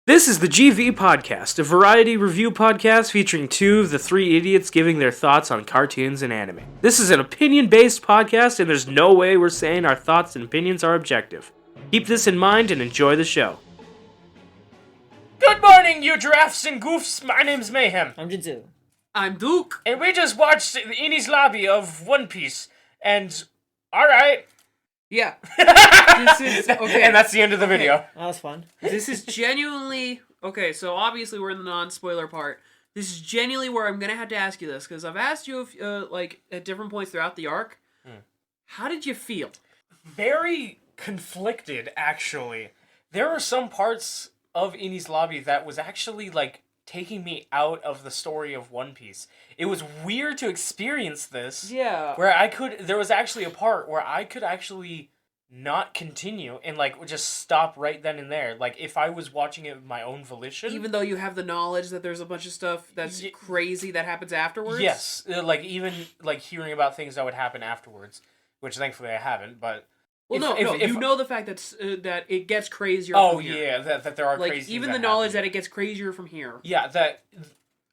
This is the GV Podcast, a variety review podcast featuring two of the three idiots giving their thoughts on cartoons and anime. This is an opinion-based podcast, and there's no way we're saying our thoughts and opinions are objective. Keep this in mind and enjoy the show. Good morning, you giraffes and goofs. My name's Mayhem. I'm Jinzu. I'm Duke. And we just watched the Enies lobby of One Piece, and alright. Yeah. This is, okay. And that's the end of the video. That was fun. This is genuinely, okay, so obviously we're in the non-spoiler part. This is genuinely where I'm going to have to ask you this, because I've asked you, if, at different points throughout the arc, how did you feel? Very conflicted, actually. There were some parts of Enies lobby that was actually, taking me out of the story of One Piece. It was weird to experience this. Yeah. Where there was actually a part where I could actually not continue and, just stop right then and there. If I was watching it with my own volition. Even though you have the knowledge that there's a bunch of stuff that's crazy that happens afterwards? Yes. Even hearing about things that would happen afterwards, which thankfully I haven't, but... Well, you know the fact that it gets crazier from here. Yeah, that there are crazy things even the knowledge that it gets crazier from here. Yeah, that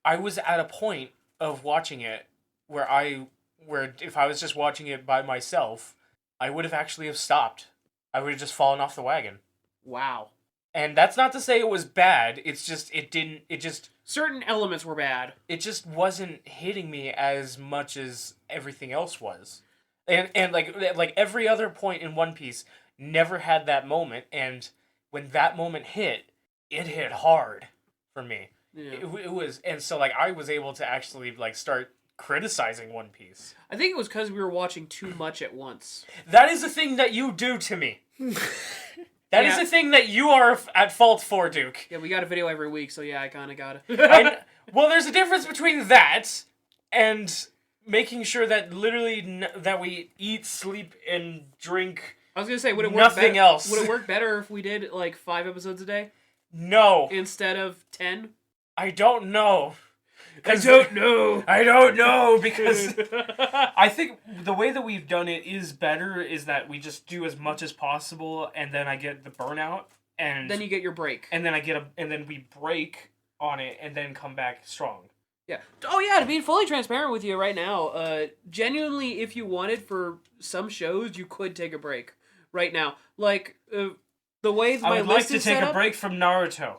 I was at a point of watching it where if I was just watching it by myself, I would have actually have stopped. I would have just fallen off the wagon. Wow. And that's not to say it was bad, it's just, certain elements were bad. It just wasn't hitting me as much as everything else was. And every other point in One Piece never had that moment, and when that moment hit, it hit hard for me. Yeah. It was, and so I was able to actually start criticizing One Piece. I think it was because we were watching too much at once. That is the thing that you do to me. That is the thing that you are at fault for, Duke. Yeah, we got a video every week, so yeah, I kind of got it. Well, there's a difference between that and making sure that literally that we eat, sleep, and drink. I was gonna say, would it work nothing else? Would it work better if we did 5 episodes a day? No. Instead of 10? I don't know. I don't know because I think the way that we've done it is better. Is that we just do as much as possible, and then I get the burnout, and then you get your break, and then and then we break on it, and then come back strong. Yeah. Oh, yeah, to be fully transparent with you right now, genuinely, if you wanted for some shows, you could take a break right now. The way my I would like list to is take set a up, break from Naruto.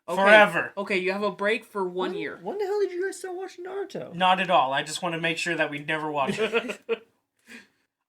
okay, Forever. Okay, you have a break for 1 year. When the hell did you guys start watching Naruto? Not at all. I just want to make sure that we never watch it.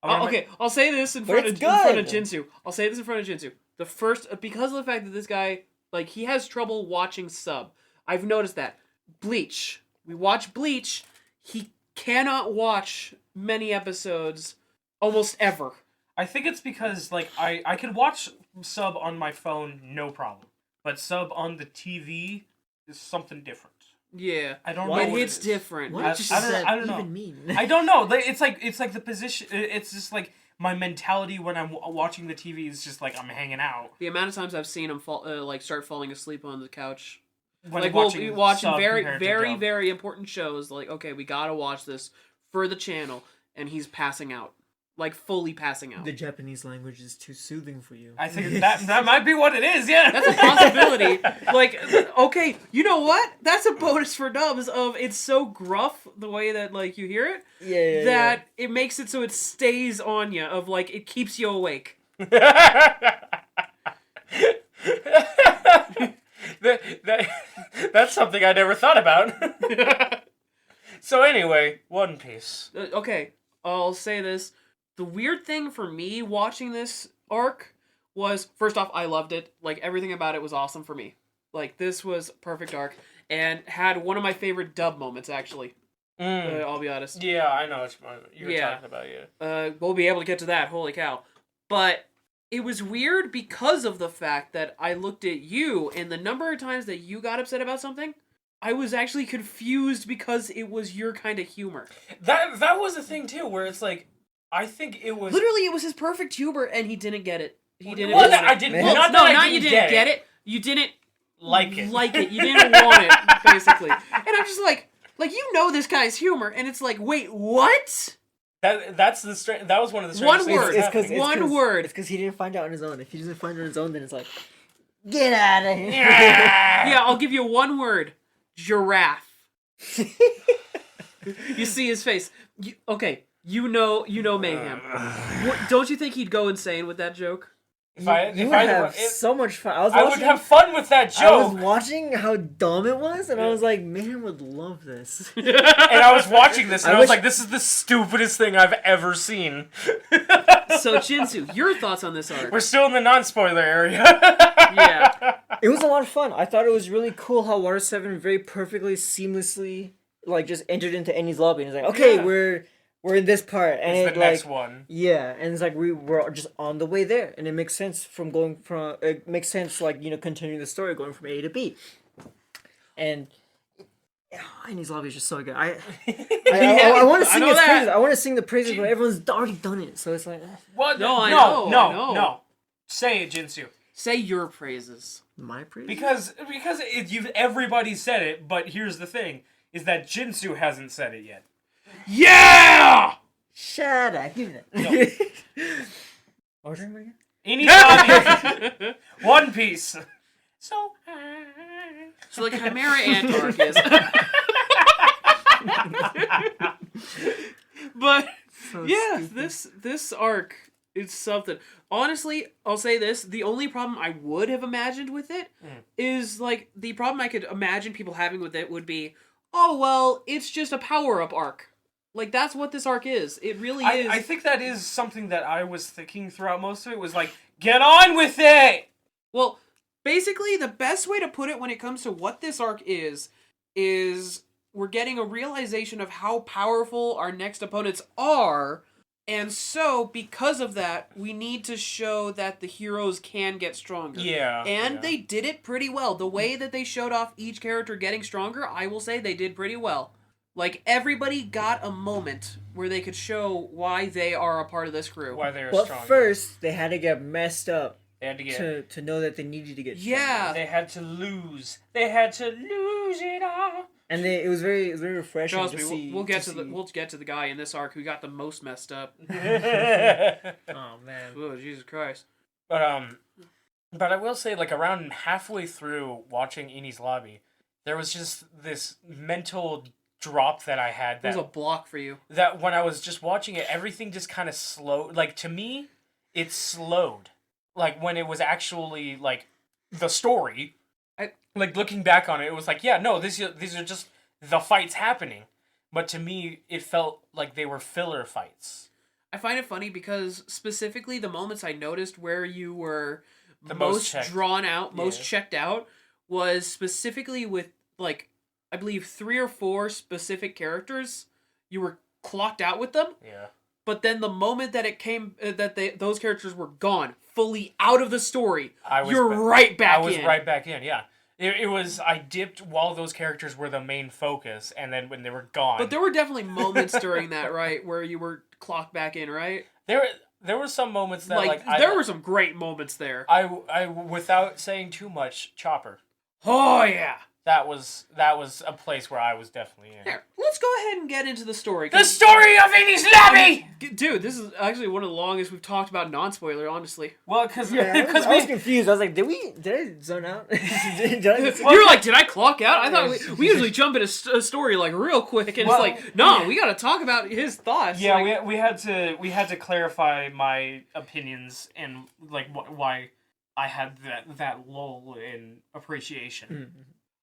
Okay, I'll say this in front of Jinsu. I'll say this in front of Jinsu. The first, because of the fact that this guy, he has trouble watching sub. I've noticed that. Bleach. We watch Bleach. He cannot watch many episodes almost ever. I think it's because, I can watch sub on my phone, no problem. But sub on the TV is something different. Yeah. I don't know what it's different. What I does don't that know. even mean? I don't know. It's like the position. It's just my mentality when I'm watching the TV is just I'm hanging out. The amount of times I've seen him start falling asleep on the couch. When we'll be watching sub very, compared to very, dub. very important shows. Okay, we gotta watch this for the channel, and he's passing out. Fully passing out. The Japanese language is too soothing for you. I think that might be what it is, yeah. That's a possibility. Okay, you know what? That's a bonus for dubs of it's so gruff the way that you hear it. Yeah. It makes it so it stays on you of it keeps you awake. That's something I never thought about. So anyway, One Piece. Okay, I'll say this. The weird thing for me watching this arc was, first off, I loved it. Everything about it was awesome for me. This was perfect arc. And had one of my favorite dub moments, actually. I'll be honest. Yeah, I know what you were talking about, yeah. We'll be able to get to that, holy cow. But it was weird because of the fact that I looked at you, and the number of times that you got upset about something, I was actually confused because it was your kind of humor. That was the thing, too, where it's I think it was... Literally, it was his perfect humor, and he didn't get it. He didn't well, want it. I didn't... Well, not no, that not I you didn't didn't get it. You didn't... Like it. You didn't want it, basically. And I'm just you know this guy's humor, and it's wait, what? That was one of the One strangest word. things that's happening. One word. It's because he didn't find out on his own. If he doesn't find it on his own, then it's Get out of here. Yeah, I'll give you one word. Giraffe. You see his face. You know Mayhem. Don't you think he'd go insane with that joke? You would have so much fun. I would have fun with that joke. I was watching how dumb it was, and I was like, man would love this. And I was watching this, and I was like, this is the stupidest thing I've ever seen. So, Jinsu, your thoughts on this arc? We're still in the non-spoiler area. Yeah. It was a lot of fun. I thought it was really cool how Water 7 very perfectly, seamlessly, like, just entered into Enies lobby, and it's like, okay, we're in this part, and it's the next one. Yeah, and it's like we're just on the way there, and it makes sense it makes sense like continuing the story going from A to B, and Enies lobby is just so good. I want to sing his praises. I want to sing the praises, but everyone's already done it, so it's like what? No. No. Say it, Jinsu. Say your praises. My praises? Because everybody said it, but here's the thing: is that Jinsu hasn't said it yet. Yeah! Shut up. Give me that. No. What was your name again? Enies lobby. One Piece. So the Chimera Ant arc is. But So yeah, stupid. this arc is something. Honestly, I'll say this: the only problem I would have imagined with it is like the problem I could imagine people having with it would be, oh well, it's just a power-up arc. Like, that's what this arc is. It really is. I think that is something that I was thinking throughout most of it, was like, get on with it! Well, basically, the best way to put it when it comes to what this arc is we're getting a realization of how powerful our next opponents are, and so, because of that, we need to show that the heroes can get stronger. Yeah. And they did it pretty well. The way that they showed off each character getting stronger, I will say they did pretty well. Like, everybody got a moment where they could show why they are a part of this crew. Why they're But strong. first, they had to get messed up They had to get... to know that they needed to get Yeah. They had to lose. They had to lose it all. And it was very refreshing Trust to me, see. we'll get to the guy in this arc who got the most messed up. Oh man. Oh, Jesus Christ. But I will say, like, around halfway through watching Enies lobby, there was just this mental drop that I had. There's a block for you. That when I was just watching it, everything just kind of slowed. Like, to me, it slowed. Like, when it was actually, like, the story. Like, looking back on it, it was like, yeah, no, these are just the fights happening. But to me, it felt like they were filler fights. I find it funny because specifically the moments I noticed where you were The most most drawn out, most checked out, was specifically with, like, I believe 3 or 4 specific characters. You were clocked out with them. Yeah. But then the moment that it came, those characters were gone, fully out of the story, you're right back in. I was right back in, yeah. It was, I dipped while those characters were the main focus, and then when they were gone. But there were definitely moments during that, right, where you were clocked back in, right? There were some moments that, there were some great moments there. I without saying too much, Chopper. Oh, yeah. That was a place where I was definitely in. Here, let's go ahead and get into the story. The story of Enies lobby! Dude, this is actually one of the longest we've talked about non-spoiler, honestly. Well, because I was confused. I was like, did I zone out? You're like, did I clock out? I thought we usually jump into a story like real quick, and it's like, no, we got to talk about his thoughts. Yeah, like, we had to clarify my opinions and like why I had that lull in appreciation. Mm-hmm.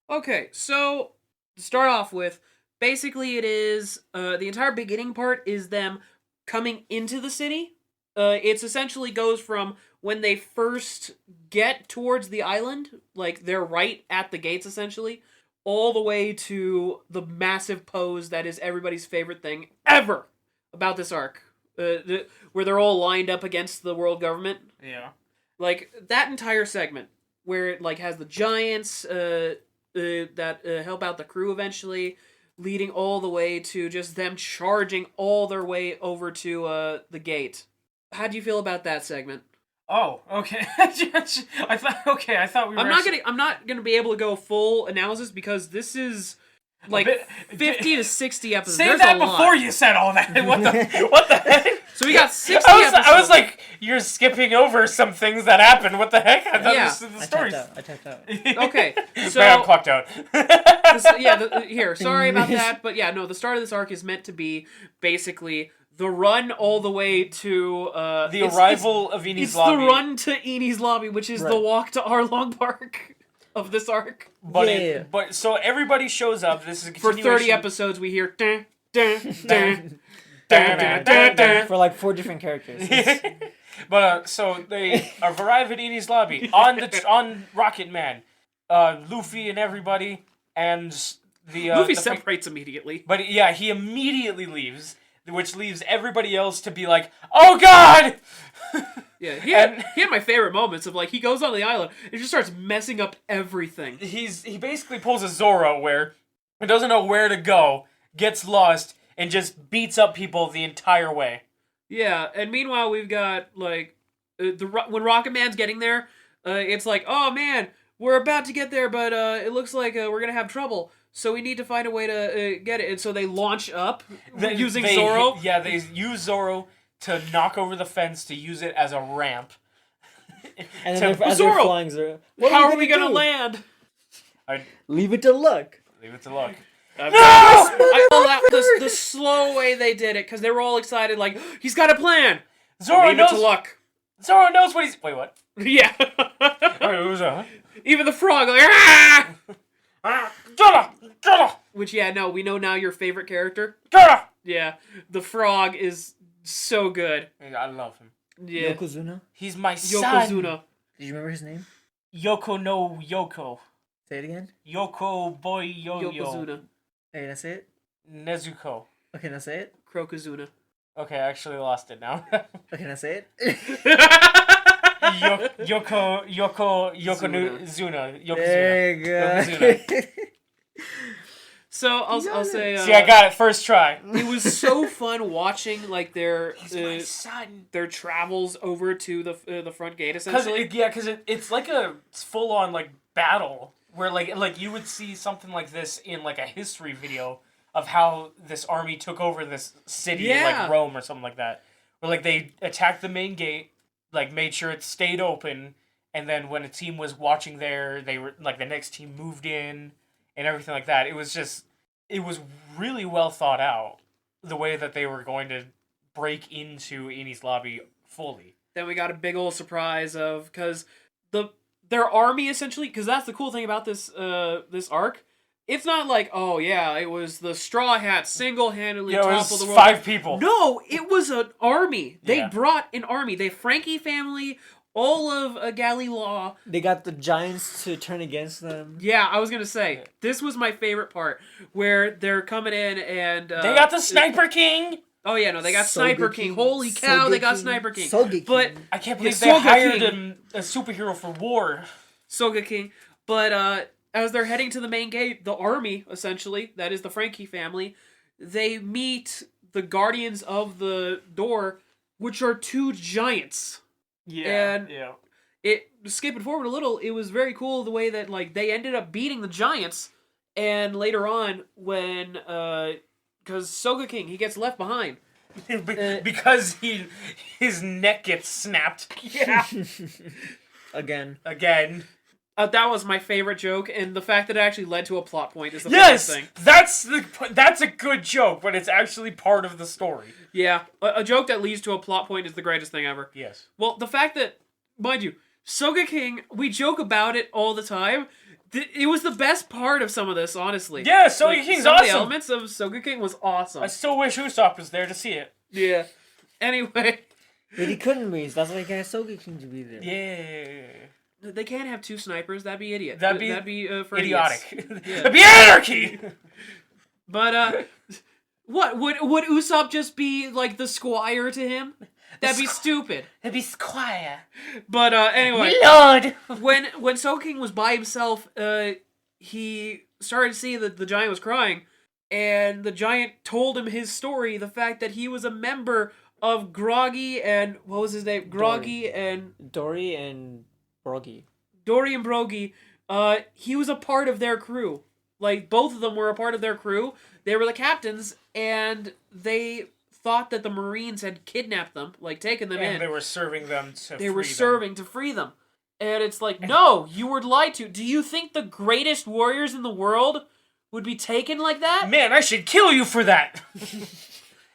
Okay, so to start off with, basically it is the entire beginning part is them coming into the city. It's essentially goes from when they first get towards the island, like they're right at the gates essentially, all the way to the massive pose that is everybody's favorite thing ever about this arc, where they're all lined up against the world government. Yeah, like that entire segment where it like has the giants that help out the crew eventually, leading all the way to just them charging all their way over to the gate. How do you feel about that segment? Oh, okay. I thought we were. I'm not gonna be able to go full analysis because this is like 50 to 60 episodes. Say There's that a before lot. you said all that. What the heck? So we got 60 episodes. I was like, you're skipping over some things that happened. What the heck? I thought this was the story. I tapped out. Okay, so Man, I'm clocked out. Here, sorry about that, but yeah, no, the start of this arc is meant to be basically the run all the way to the arrival of Enies Lobby. It's the run to Enies Lobby, which is the walk to Arlong Park of this arc. But but so everybody shows up. This is a for 30 episodes. We hear dun, dun, dun, dun, dun, dun, dun. For like 4 different characters. But so they arrive at Enies Lobby on Rocket Man, Luffy and everybody, and Luffy separates immediately. But yeah, he immediately leaves, which leaves everybody else to be like, "Oh God!" Yeah, he had my favorite moments of like he goes on the island and just starts messing up everything. He basically pulls a Zoro where he doesn't know where to go, gets lost, and just beats up people the entire way. Yeah, and meanwhile we've got like when Rocket Man's getting there, it's like, oh man, we're about to get there, but it looks like we're gonna have trouble. So we need to find a way to get it. And so they launch up using Zoro. Yeah, they use Zoro to knock over the fence to use it as a ramp. And then as they're flying, how are we gonna land? Leave it to luck. Leave it to luck. I call that the slow way they did it, because they were all excited, like, he's got a plan! Zoro knows... Leave it to luck. Zoro knows what he's... Wait, what? Yeah. Wait, who's that? Even the frog, like, ah! Get Which, yeah, no, we know now your favorite character. Get Yeah, the frog is so good. I love him. Yeah. Yokozuna? He's my son. Yokozuna. Did you remember his name? Yoko no Yoko. Say it again. Yoko boy yo-yo. Yokozuna. Hey, that's it? Nezuko. Okay, now say it. Krokozuna. Okay, I actually lost it now. Okay, now say it. Yoko Zuna. There you go. So I'll say. See, I got it first try. It was so fun watching like their my son. Their travels over to the front gate essentially. Because it's like a full on like battle where like you would see something like this in like a history video of how this army took over this city like Rome or something like that. Where like they attacked the main gate, like made sure it stayed open, and then when a team was watching there, they were like the next team moved in. And everything like that. It was really well thought out, the way that they were going to break into Enies Lobby fully. Then we got a big old surprise of, because their army essentially, because that's the cool thing about this arc. It's not like, oh yeah, it was the Straw Hats single-handedly toppled the world. 5 people. No, it was an army. They brought an army. They Frankie family, all of Galilaw. They got the giants to turn against them. Yeah, I was gonna say, this was my favorite part, where they're coming in and... they got the Sniper King! Oh yeah, no, they got Sniper King. Holy cow, they got Sniper King. But I can't believe they hired a superhero for war. Soga King. But as they're heading to the main gate, the army, essentially, that is the Frankie family, they meet the guardians of the door, which are 2 giants. Yeah, and skipping forward a little, it was very cool the way that like they ended up beating the giants, and later on when because Soga King, he gets left behind because his neck gets snapped. Yeah. Again. That was my favorite joke, and the fact that it actually led to a plot point is the funniest thing. That's a good joke, but it's actually part of the story. Yeah, a joke that leads to a plot point is the greatest thing ever. Yes. Well, the fact that, mind you, Soga King, we joke about it all the time. It was the best part of some of this, honestly. Yeah, Soga King's some awesome. Some of the elements of Soga King was awesome. I still wish Usopp was there to see it. Yeah. Anyway. But he couldn't be. That's why he got Soga King to be there. Yeah. They can't have 2 snipers. That'd be idiot. That'd be for idiotic. Yeah. That'd be anarchy. But what would Usopp just be like the squire to him? That'd be stupid. That'd be squire. But anyway, Lord. when Soga King was by himself, he started to see that the giant was crying, and the giant told him his story. The fact that he was a member of Groggy and what was his name? Groggy and Dory and Broggy. Dory and Broggy. He was a part of their crew Like, both of them were a part of their crew. They were the captains, and they thought that the Marines had kidnapped them, like, taken them in. And they were serving them to free them. And it's like, no, you were lied to. Do you think the greatest warriors in the world would be taken like that? Man, I should kill you for that!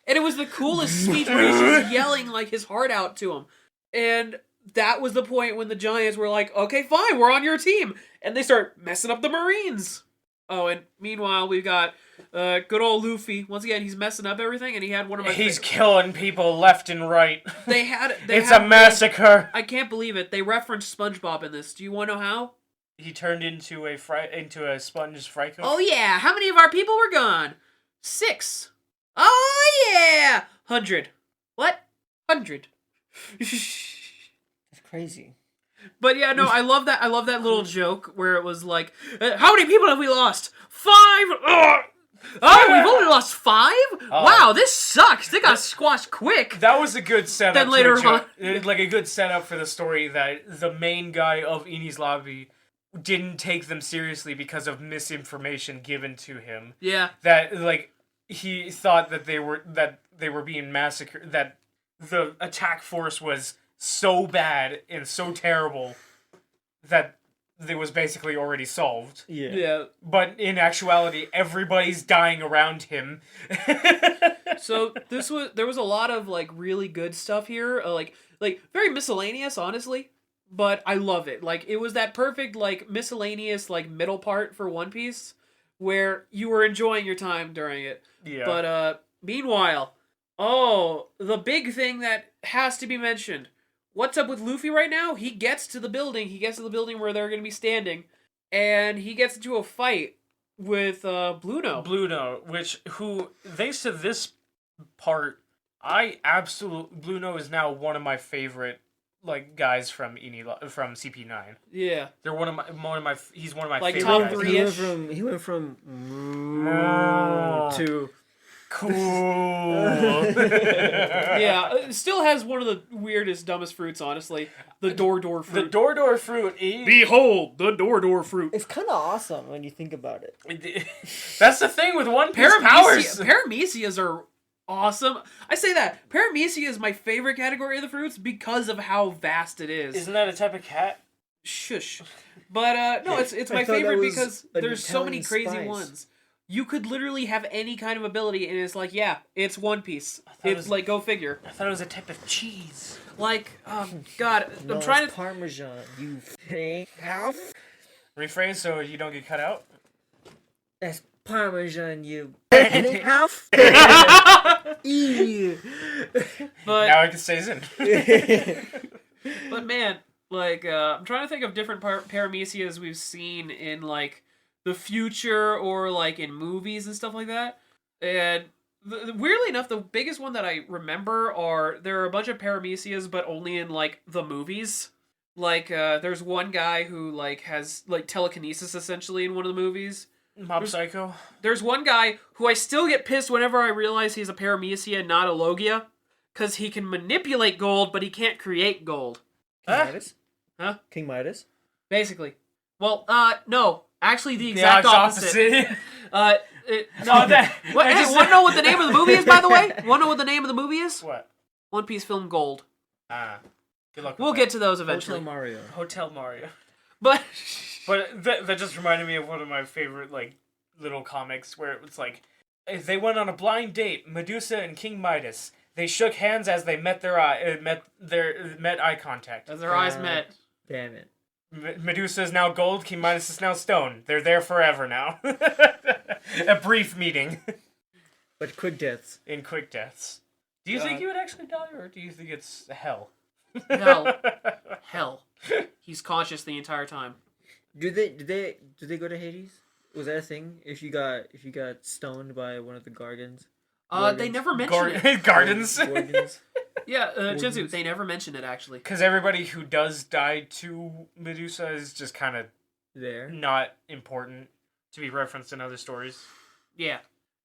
And it was the coolest speech where he's just yelling, like, his heart out to him. And that was the point when the Giants were like, okay, fine, we're on your team. And they start messing up the Marines. Oh, and meanwhile, we've got good old Luffy. Once again, he's messing up everything, and he had one of my... He's killing people left and right. It's a massacre. I can't believe it. They referenced SpongeBob in this. Do you want to know how? He turned into a sponge fry cook. Oh, yeah. How many of our people were gone? 6. Oh, yeah. 100. What? 100. That's crazy. But yeah, no, I love that. I love that little joke where it was like, "How many people have we lost? 5. Oh, we've only lost 5. Wow, this sucks. They got squashed quick." That was a good setup. Then later on, like a good setup for the story that the main guy of Enies Lobby didn't take them seriously because of misinformation given to him. Yeah. That like he thought that they were being massacred. That the attack force was so bad and so terrible that it was basically already solved. Yeah. But in actuality, everybody's dying around him. So there was a lot of like really good stuff here, like very miscellaneous, honestly. But I love it. Like, it was that perfect like miscellaneous like middle part for One Piece where you were enjoying your time during it. Yeah. But meanwhile, the big thing that has to be mentioned. What's up with Luffy right now? He gets to the building. He gets to the building where they're going to be standing. And he gets into a fight with Bluno. Who, thanks to this part, Bluno is now one of my favorite like guys from CP9. Yeah. They're one of my he's one of my like favorite top guys. 3-ish. He went from to cool. Yeah, it still has one of the weirdest, dumbest fruits, honestly. The Door fruit. The Door fruit. Behold, the Door fruit. It's kind of awesome when you think about it. That's the thing with One Piece powers. Paramecias are awesome. I say that. Paramecia is my favorite category of the fruits because of how vast it is. Isn't that a type of cat? Shush. But, no, it's my favorite because there's so many crazy spice. ones. You could literally have any kind of ability, and it's like, yeah, it's One Piece. It's like, go figure. I thought it was a type of cheese. Like, God, No, I'm trying to... Parmesan, you half. Rephrase so you don't get cut out. That's Parmesan, you half. But now I can say in. But man, like, I'm trying to think of different Paramecias we've seen in, like, the future or, like, in movies and stuff like that. And weirdly enough, the biggest one that I remember there are a bunch of Paramecias, but only in, like, the movies. Like, there's one guy who, like, has, like, telekinesis, essentially, in one of the movies. Mob Psycho. There's one guy who I still get pissed whenever I realize he's a Paramecia and not a Logia. Because he can manipulate gold, but he can't create gold. King Midas? Huh? King Midas? Basically. Well, no. Actually, the exact opposite. Want to know what the name of the movie is, by the way? Want to know what the name of the movie is? What? One Piece film Gold. Good luck. We'll get to those eventually. Hotel Mario. But that just reminded me of one of my favorite like little comics where it was like they went on a blind date, Medusa and King Midas. They shook hands as they met met eye contact. As their eyes met. Damn it. Medusa is now gold, King Midas is now stone. They're there forever now. A brief meeting. But quick deaths. In quick deaths. Do you think he would actually die, or do you think it's hell? Hell. He's conscious the entire time. Do they go to Hades? Was that a thing? If you got stoned by one of the Gargans? They never mentioned it. Gardens. Yeah, Jinzu, they never mentioned it, actually. Because everybody who does die to Medusa is just kind of there, not important to be referenced in other stories. Yeah.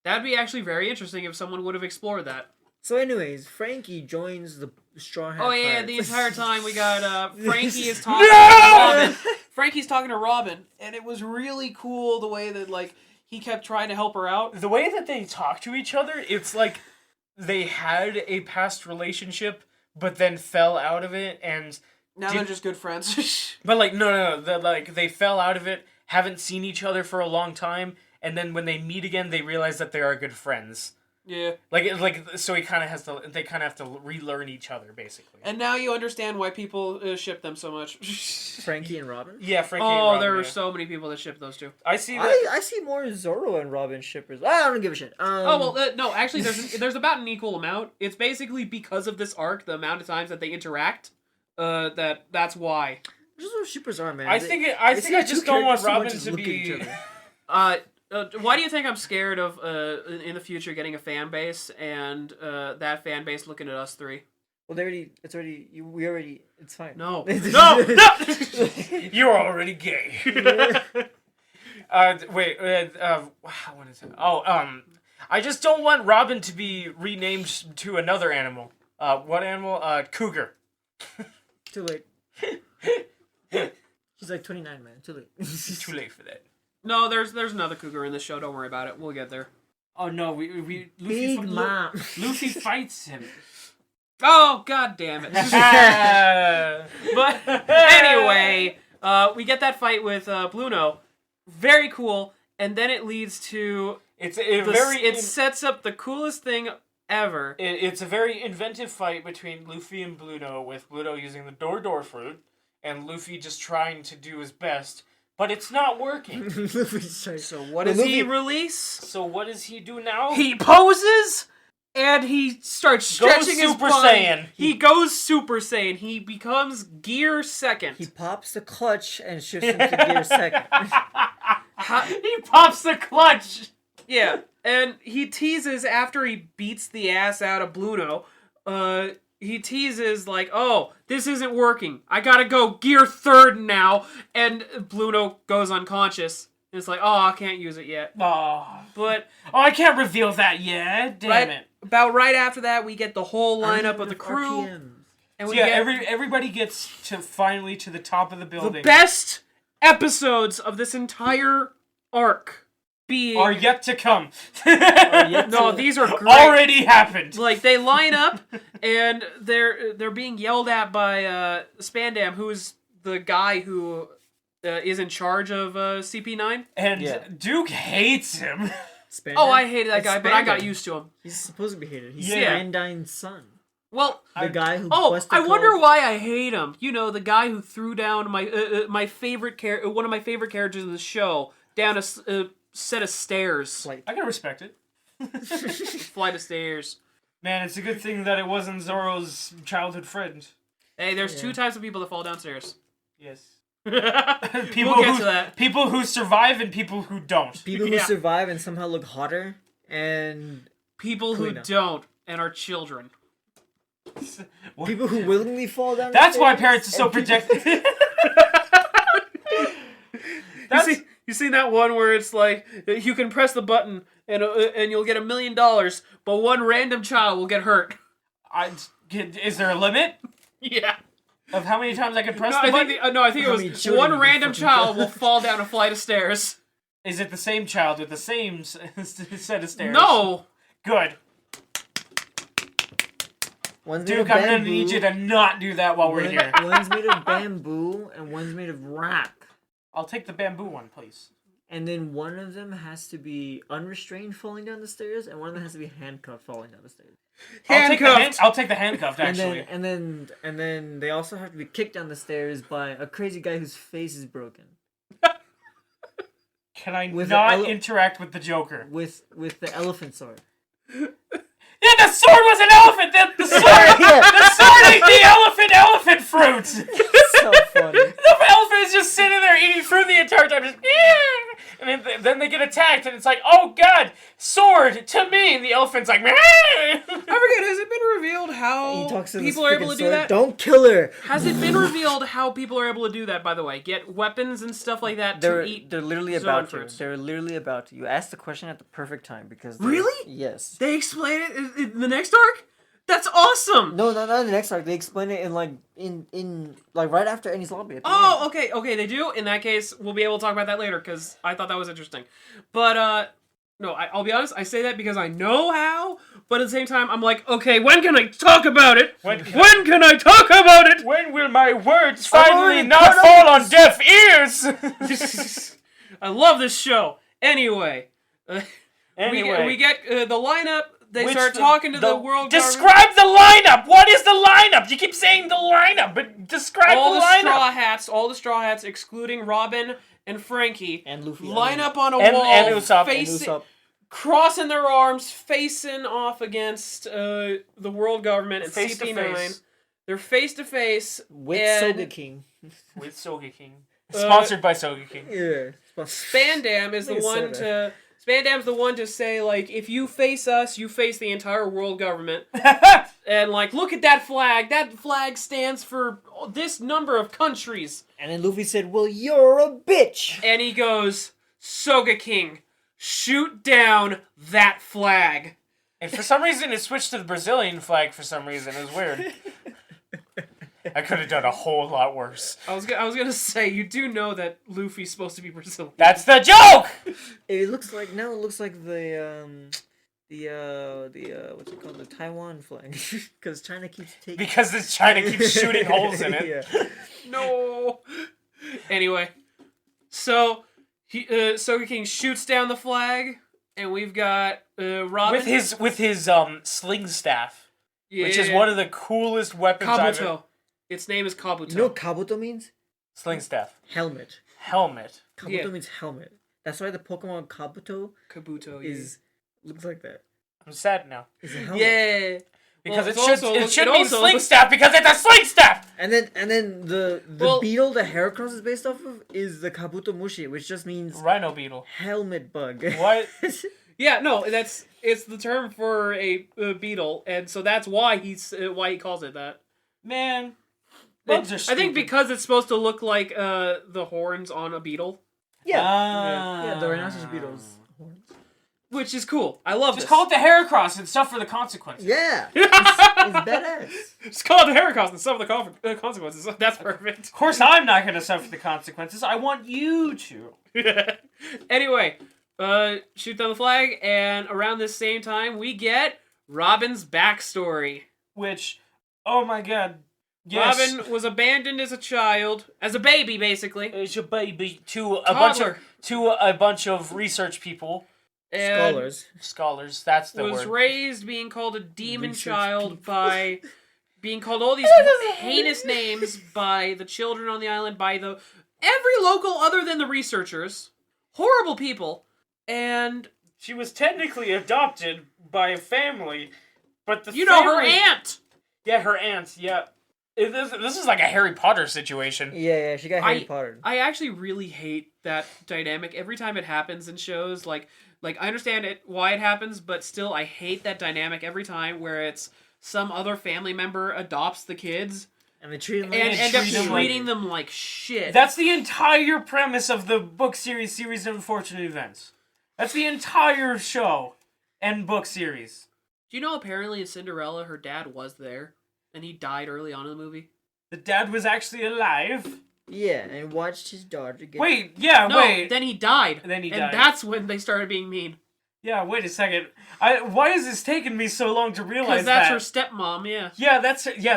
That'd be actually very interesting if someone would have explored that. So anyways, Frankie joins the Straw Hat Pirates. The entire time we got, Frankie is talking to Robin. Frankie's talking to Robin, and it was really cool the way that, like, he kept trying to help her out. The way that they talk to each other, it's like they had a past relationship, but then fell out of it, and now they're just good friends. But like no, they fell out of it, haven't seen each other for a long time, and then when they meet again, they realize that they are good friends. Yeah. So they kind of have to relearn each other, basically. And now you understand why people ship them so much. Frankie and Robin? Yeah, Frankie and Robin. Robin. There are so many people that ship those two. I see that. I see more Zoro and Robin shippers. I don't give a shit. No, actually, there's about an equal amount. It's basically because of this arc, the amount of times that they interact, that's why. Just what shippers are, man. I think I just don't want Robin to be... Why do you think I'm scared of in the future getting a fan base and that fan base looking at us three? Well, it's fine. No. No! You're already gay. Wait, what is it? I just don't want Robin to be renamed to another animal. What animal? Cougar. Too late. She's like 29, man. Too late. Too late for that. No, there's another cougar in this show. Don't worry about it. We'll get there. Oh no, Luffy fights him. Oh, god damn it. But anyway, we get that fight with Bluno. Very cool. And then it leads to... It sets up the coolest thing ever. It's a very inventive fight between Luffy and Bluno, with Bluno using the door fruit, and Luffy just trying to do his best. But it's not working. So what does he release? So what does he do now? He poses, and he starts stretching his Super body. Saiyan. He goes Super Saiyan. He becomes Gear Second. He pops the clutch and shifts into Gear Second. He pops the clutch. Yeah, and he teases after he beats the ass out of Bluno. He teases like, "Oh, this isn't working. I gotta go Gear Third now." And Bluno goes unconscious. And it's like, "Oh, I can't use it yet." But I can't reveal that yet. Damn it! About right after that, we get the whole lineup of the crew, and we get everybody gets to finally to the top of the building. The best episodes of this entire arc are yet to come. These are great. Already happened. Like, they line up, and they're being yelled at by Spandam, who's the guy who is in charge of CP9. And Duke hates him. Spandam? Oh, I hated that guy, but I got used to him. He's supposed to be hated. He's Yeah. Grandine's son. Well, The guy who I wonder why I hate him. You know, the guy who threw down my favorite one of my favorite characters in the show down a set of stairs. I can respect it. Flight of stairs. Man, it's a good thing that it wasn't Zoro's childhood friend. Hey, there's two types of people that fall downstairs. Yes. We'll get to that. People who survive and people who don't. People who survive and somehow look hotter, and people who don't and are children. People who willingly fall down. That's why parents are so protective. You see that one where it's like, you can press the button and you'll get $1 million, but one random child will get hurt. Is there a limit? Yeah. Of how many times I can press the button? I think it was one random child will fall down a flight of stairs. Is it the same child with the same set of stairs? No. Good. Duke, I'm gonna need you to not do that while we're here. One's made of bamboo and one's made of rock. I'll take the bamboo one, please. And then one of them has to be unrestrained falling down the stairs, and one of them has to be handcuffed falling down the stairs. I'll take the handcuffed, actually. And then they also have to be kicked down the stairs by a crazy guy whose face is broken. Can I not interact with the Joker? With the elephant sword. Yeah, the sword was an elephant! The sword ate the elephant fruit! So funny. The elephant is just sitting there eating fruit the entire time, just and then they get attacked, and it's like, oh god, sword to me! And the elephant's like, I forget, has it been revealed how people are able to do that? Don't kill her! Has it been revealed how people are able to do that, by the way? Get weapons and stuff like that to eat? They're literally about to. They're literally about to. You asked the question at the perfect time, because... Really? Yes. They explain it in the next arc? That's awesome. No, not in the next arc. They explain it in right after Enies Lobby. Oh, okay, they do. In that case, we'll be able to talk about that later because I thought that was interesting. But no, I'll be honest. I say that because I know how, but at the same time, I'm like, okay, when can I talk about it? When can I talk about it? When will my words finally not fall on deaf ears? I love this show. Anyway, we get the lineup. They start talking to the world. Describe the lineup. What is the lineup? You keep saying the lineup, but describe the lineup. All the straw hats, excluding Robin and Frankie, and Luffy, line up on a and wall, Usopp, crossing their arms, facing off against the world government and face CP9. They're face to face with Soga King. With Soga King, sponsored by Soga King. Yeah. Spandam is the one to. Spandam's the one to say, like, if you face us, you face the entire world government. And, like, look at that flag. That flag stands for this number of countries. And then Luffy said, well, you're a bitch. And he goes, Soga King, shoot down that flag. And for some reason, it switched to the Brazilian flag for some reason. It was weird. I could have done a whole lot worse. I was gonna say, you do know that Luffy's supposed to be Brazilian. That's the joke! It looks like the what's it called? The Taiwan flag. Because China keeps taking... Because China keeps shooting holes in it. Yeah. No! Anyway, so Soga King shoots down the flag, and we've got Robin... With his sling staff. Yeah. Which is one of the coolest weapons Kabuto. Its name is Kabuto. You know what Kabuto means? Sling staff. Helmet. Yeah. Kabuto means helmet. That's why the Pokemon Kabuto looks like that. I'm sad now. It's a helmet. Yeah. Because Well, it should mean sling staff because it's a sling staff! And then the beetle the Heracross is based off of is the Kabuto Mushi, which just means Rhino beetle. helmet bug. What? Yeah, no, it's the term for a beetle, and so that's why he calls it that. Man. Bugs are stupid. I think because it's supposed to look like the horns on a beetle. Yeah. The rhinoceros beetle's horns. Which is cool. I love Just this. call it the Heracross and suffer the consequences. Yeah. It's badass. Just call it the Heracross and suffer the consequences. That's perfect. Of course I'm not going to suffer the consequences. I want you to. Anyway, shoot down the flag, and around this same time, we get Robin's backstory. Which, oh my god. Yes. Robin was abandoned as a child, as a baby, basically. As a baby to a bunch of research people. And Scholars, that's the word. Was raised being called a demon child by being called all these heinous names by the children on the island, by every local other than the researchers. Horrible people. And she was technically adopted by a family, but her aunt. Yeah, her aunt. Yeah. This is like a Harry Potter situation. Yeah, she got Harry Potter. I actually really hate that dynamic every time it happens in shows. Like I understand why it happens, but still I hate that dynamic every time where it's some other family member adopts the kids and they treat them and end up treating them like shit. That's the entire premise of the book series of Unfortunate Events. That's the entire show and book series. Do you know apparently in Cinderella her dad was there? And he died early on in the movie. The dad was actually alive. Yeah, and watched his daughter get... Wait. Then he died. And that's when they started being mean. Yeah, wait a second. Why is this taking me so long to realize that? Because that's her stepmom, yeah. Yeah,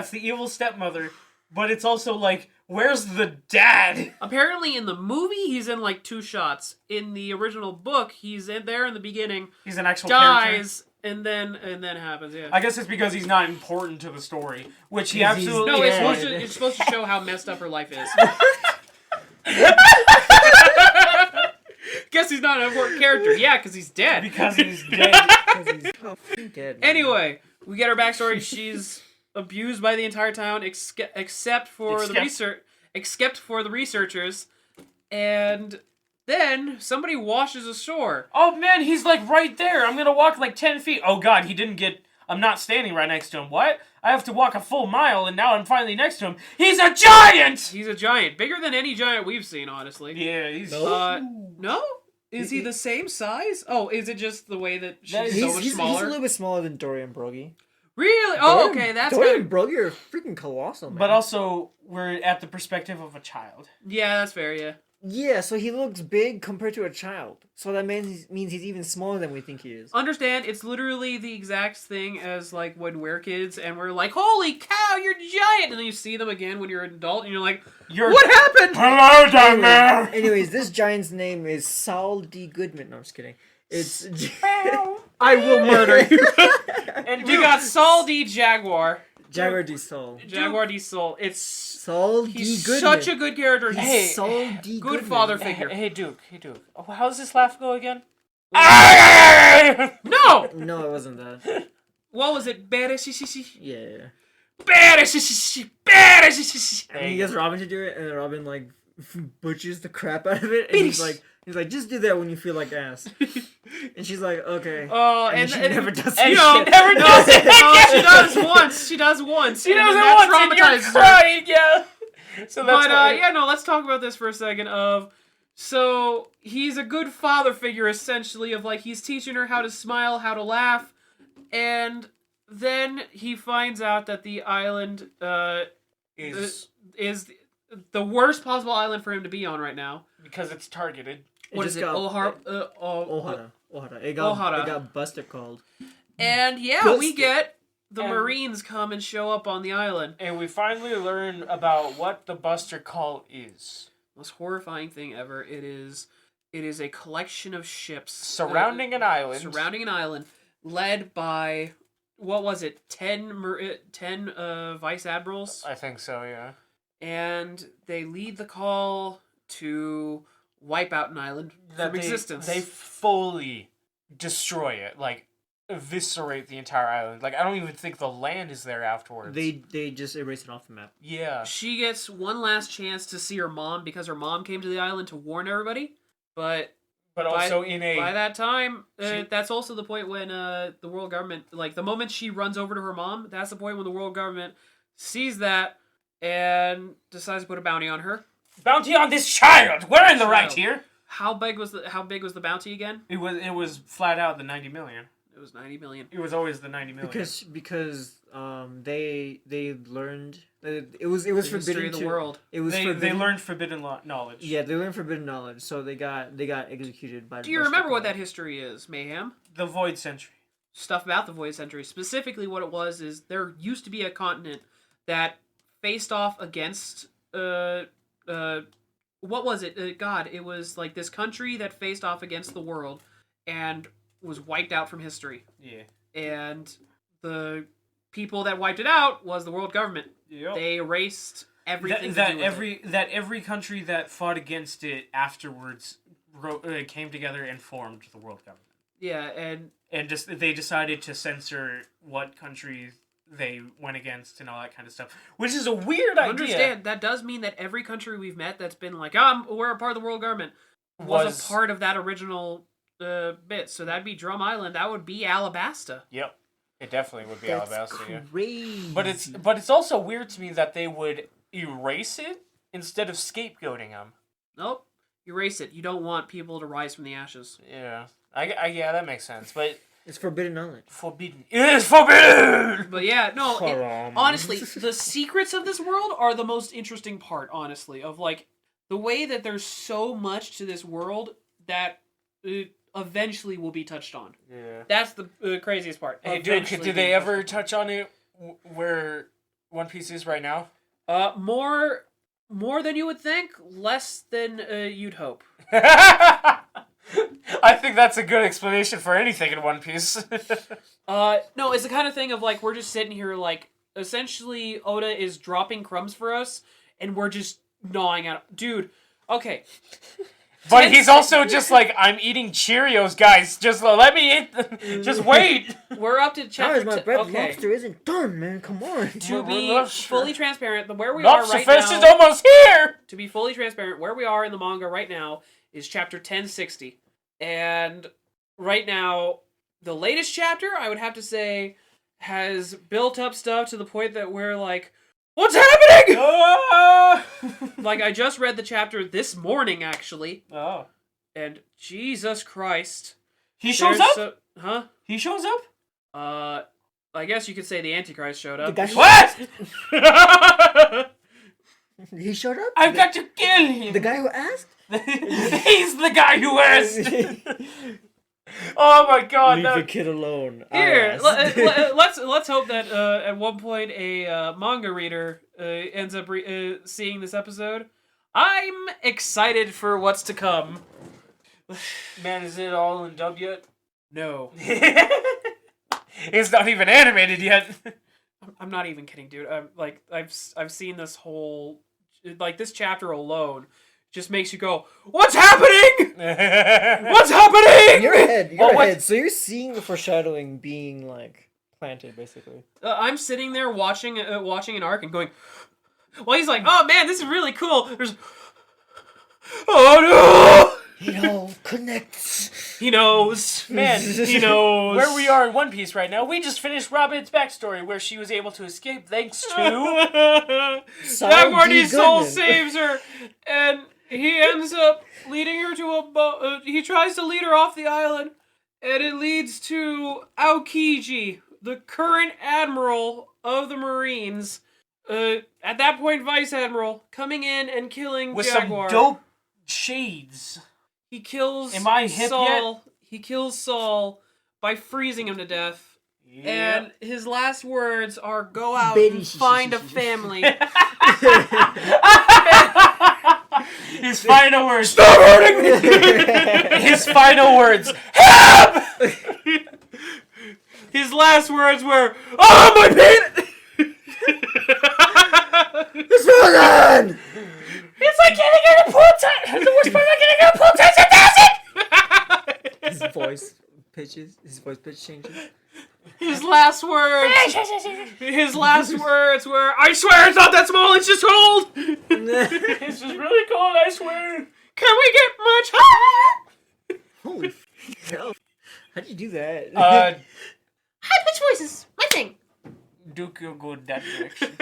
it's the evil stepmother. But it's also like, where's the dad? Apparently in the movie, he's in like 2 shots. In the original book, he's in there in the beginning. He's an actual dies, character. And then happens, yeah. I guess it's because he's not important to the story, which he absolutely... No, it's supposed to show how messed up her life is. Guess he's not an important character. Yeah, because he's dead. Because he's dead. Dead. Anyway, we get her backstory. She's abused by the entire town, except for the researchers, and... Then, somebody washes ashore. Oh man, he's like right there. I'm gonna walk like 10 feet. Oh god, I'm not standing right next to him. What? I have to walk a full mile and now I'm finally next to him. He's a giant! He's a giant. Bigger than any giant we've seen, honestly. Yeah, he's... No? Is he the same size? Oh, is it just the way that she's so much he's smaller? He's a little bit smaller than Dorian Broggy. Really? Oh, okay, that's good. Bro, you're freaking colossal, man. But also, we're at the perspective of a child. Yeah, that's fair, yeah. Yeah, so he looks big compared to a child. So that means he's even smaller than we think he is. Understand, it's literally the exact thing as, like, when we're kids, and we're like, holy cow, you're giant! And then you see them again when you're an adult, and you're like, what happened? Hello down there! Anyways, this giant's name is Saul D. Goodman. No, I'm just kidding. It's... I will murder you! And we got Saul D. Jaguar. Jaguar D. Saul. Jaguar D. Saul. It's... Saul D. He's Goodman. such a good character. Hey, Saul D. Good Goodman. father figure. Hey, Duke. Oh, how does this laugh go again? No! No, it wasn't that. What was it? Yeah. And he gets Robin to do it, and then Robin, like, butchers the crap out of it, and he's like, just do that when you feel like ass. And she's like, okay. Oh, and she never does it. it. Never does it. She does once. She does once. She does it once, and you're crying, yeah. So that's let's talk about this for a second. So he's a good father figure, essentially, of like he's teaching her how to smile, how to laugh, and then he finds out that the island is the worst possible island for him to be on right now because it's targeted. What is it? Ohara. It got busted called. And yeah, we get the Marines come and show up on the island. And we finally learn about what the Buster Call is. Most horrifying thing ever. It is a collection of ships surrounding an island. Led by, what was it, 10 vice admirals? I think so, yeah. And they lead the call to wipe out an island from existence. They fully destroy it, like eviscerate the entire island. Like I don't even think the land is there afterwards. They just erase it off the map. Yeah. She gets one last chance to see her mom because her mom came to the island to warn everybody, but also by that time, that's also the point when the world government, like the moment she runs over to her mom, that's the point when the world government sees that and decides to put a bounty on her. Bounty on this child. We're in the right here. How big was the bounty again? It was flat out the 90 million. It was 90 million. It was always the 90 million. Because they learned it was forbidden to the world. It was they learned forbidden knowledge. Yeah, they learned forbidden knowledge, so they got executed by. Do you remember what that history is, Mayhem? The Void Century. Stuff about the Void Century. Specifically, what it was is there used to be a continent that faced off against what was it? It was like this country that faced off against the world and was wiped out from history. Yeah. And the people that wiped it out was the world government. Yep. They erased everything. That every country that fought against it afterwards came together and formed the world government. Yeah, and they decided to censor what countries they went against and all that kind of stuff, which is a weird idea. Understand, that does mean that every country we've met that's been like, we're a part of the world government, was a part of that original bit. So that'd be Drum Island. That would be Alabasta. Yep, it definitely would be Alabasta. Crazy. Yeah. But it's also weird to me that they would erase it instead of scapegoating them. Nope, erase it. You don't want people to rise from the ashes. Yeah, yeah, that makes sense, but. It's forbidden knowledge. Forbidden. It is forbidden! But yeah, no, honestly, the secrets of this world are the most interesting part, honestly, of like the way that there's so much to this world that eventually will be touched on. Yeah. That's the craziest part. Hey, dude, did they ever touch on it where One Piece is right now? More than you would think, less than you'd hope. I think that's a good explanation for anything in One Piece. No, it's the kind of thing of like we're just sitting here like essentially Oda is dropping crumbs for us and we're just gnawing at dude. Okay. But he's also just like, I'm eating Cheerios, guys. Just let me eat. Just wait. We're up to chapter. Guys, my bread lobster isn't done, man. Come on. To be fully transparent, where we Lobster are right Fest now. is almost here. To be fully transparent, where we are in the manga right now is chapter 1060, and right now the latest chapter I would have to say has built up stuff to the point that we're like, what's happening? Like I just read the chapter this morning actually. Oh. And Jesus Christ. He shows up? Huh? He shows up? I guess you could say the Antichrist showed up. What? He showed up? I've got to kill him! The guy who asked? He's the guy who asked! Oh my god! Leave the kid alone. Here, let's hope that at one point a manga reader ends up seeing this episode. I'm excited for what's to come. Man, is it all in dub yet? No. It's not even animated yet. I'm not even kidding, dude. I've seen this whole, like, this chapter alone just makes you go, what's happening? What's happening? In your head. So you're seeing the foreshadowing being like planted, basically. I'm sitting there watching an arc and going, well, he's like, oh man, this is really cool. There's, oh no. Connects. He knows. Man, he knows. Where we are in One Piece right now, we just finished Robin's backstory where she was able to escape thanks to... Jaguar's soul saves her, and he ends up leading her to a boat. He tries to lead her off the island, and it leads to Aokiji, the current admiral of the Marines. At that point, Vice Admiral, coming in and killing with Jaguar. some dope shades. He kills Am I hip Saul. He kills Saul by freezing him to death. Yep. And his last words are, go out and find a family. His final words. Stop hurting me! His final words. Help! His last words were, oh, my penis! It's frozen! It's like getting in a pool time. The worst part about getting in a pool time is His voice pitch changes. His last words were, I swear it's not that small, it's just cold! It's just really cold, I swear. Can we get much higher? Holy hell. How'd you do that? High-pitched voices, my thing. Do go that direction.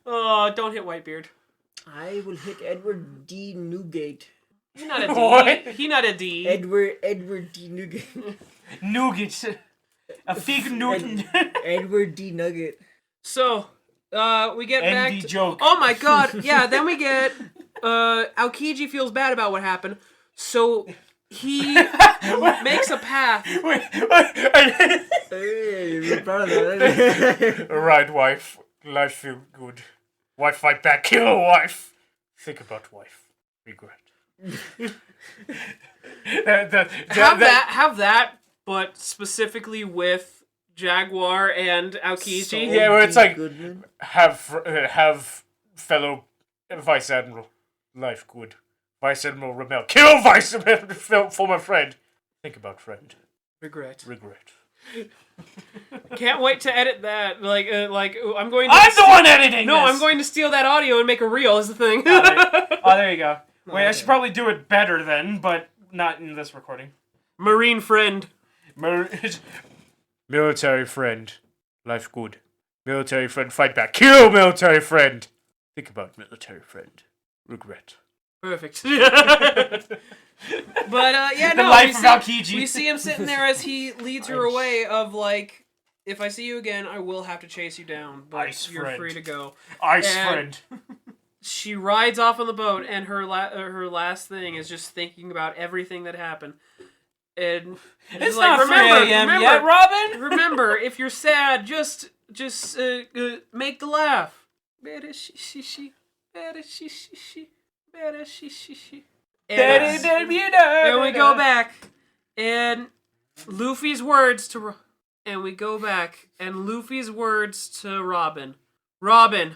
Oh, don't hit Whitebeard. I will hit Edward D. Newgate. He's not a D. What? He not a D. Edward D. Newgate. Nuggets. A fig Newton. Edward D. Nugget. So, we get back ND to... joke. Oh my god, yeah, then we get... Aokiji feels bad about what happened, so he makes a path. Wait. Hey, you're proud of that. Right, wife. Life feel good. Wife fight back. Kill wife. Think about wife. Regret. Have that, but specifically with Jaguar and Aokiji. Yeah, where it's like, Goodman. have fellow Vice Admiral. Life good. Vice Admiral Ramel. Kill Vice Admiral former friend. Think about friend. Regret. Can't wait to edit that. I'm going to... I'm the one editing No, this! I'm going to steal that audio and make a reel is the thing. Oh, there you go. Wait, I okay. should probably do it better then, but not in this recording. Marine friend. Military friend. Life good. Military friend, fight back. Kill military friend. Think about military friend. Regret. Perfect. But, yeah, The no, life of Aokiji. we see him sitting there as he leads her away of, like, if I see you again, I will have to chase you down, but Ice you're friend. free to go. Ice And- friend. She rides off on the boat, and her last thing is just thinking about everything that happened. And It's like, not 3 a.m. yet, Robin! remember, if you're sad, just make the laugh. And we go back, and Luffy's words to Robin. Robin,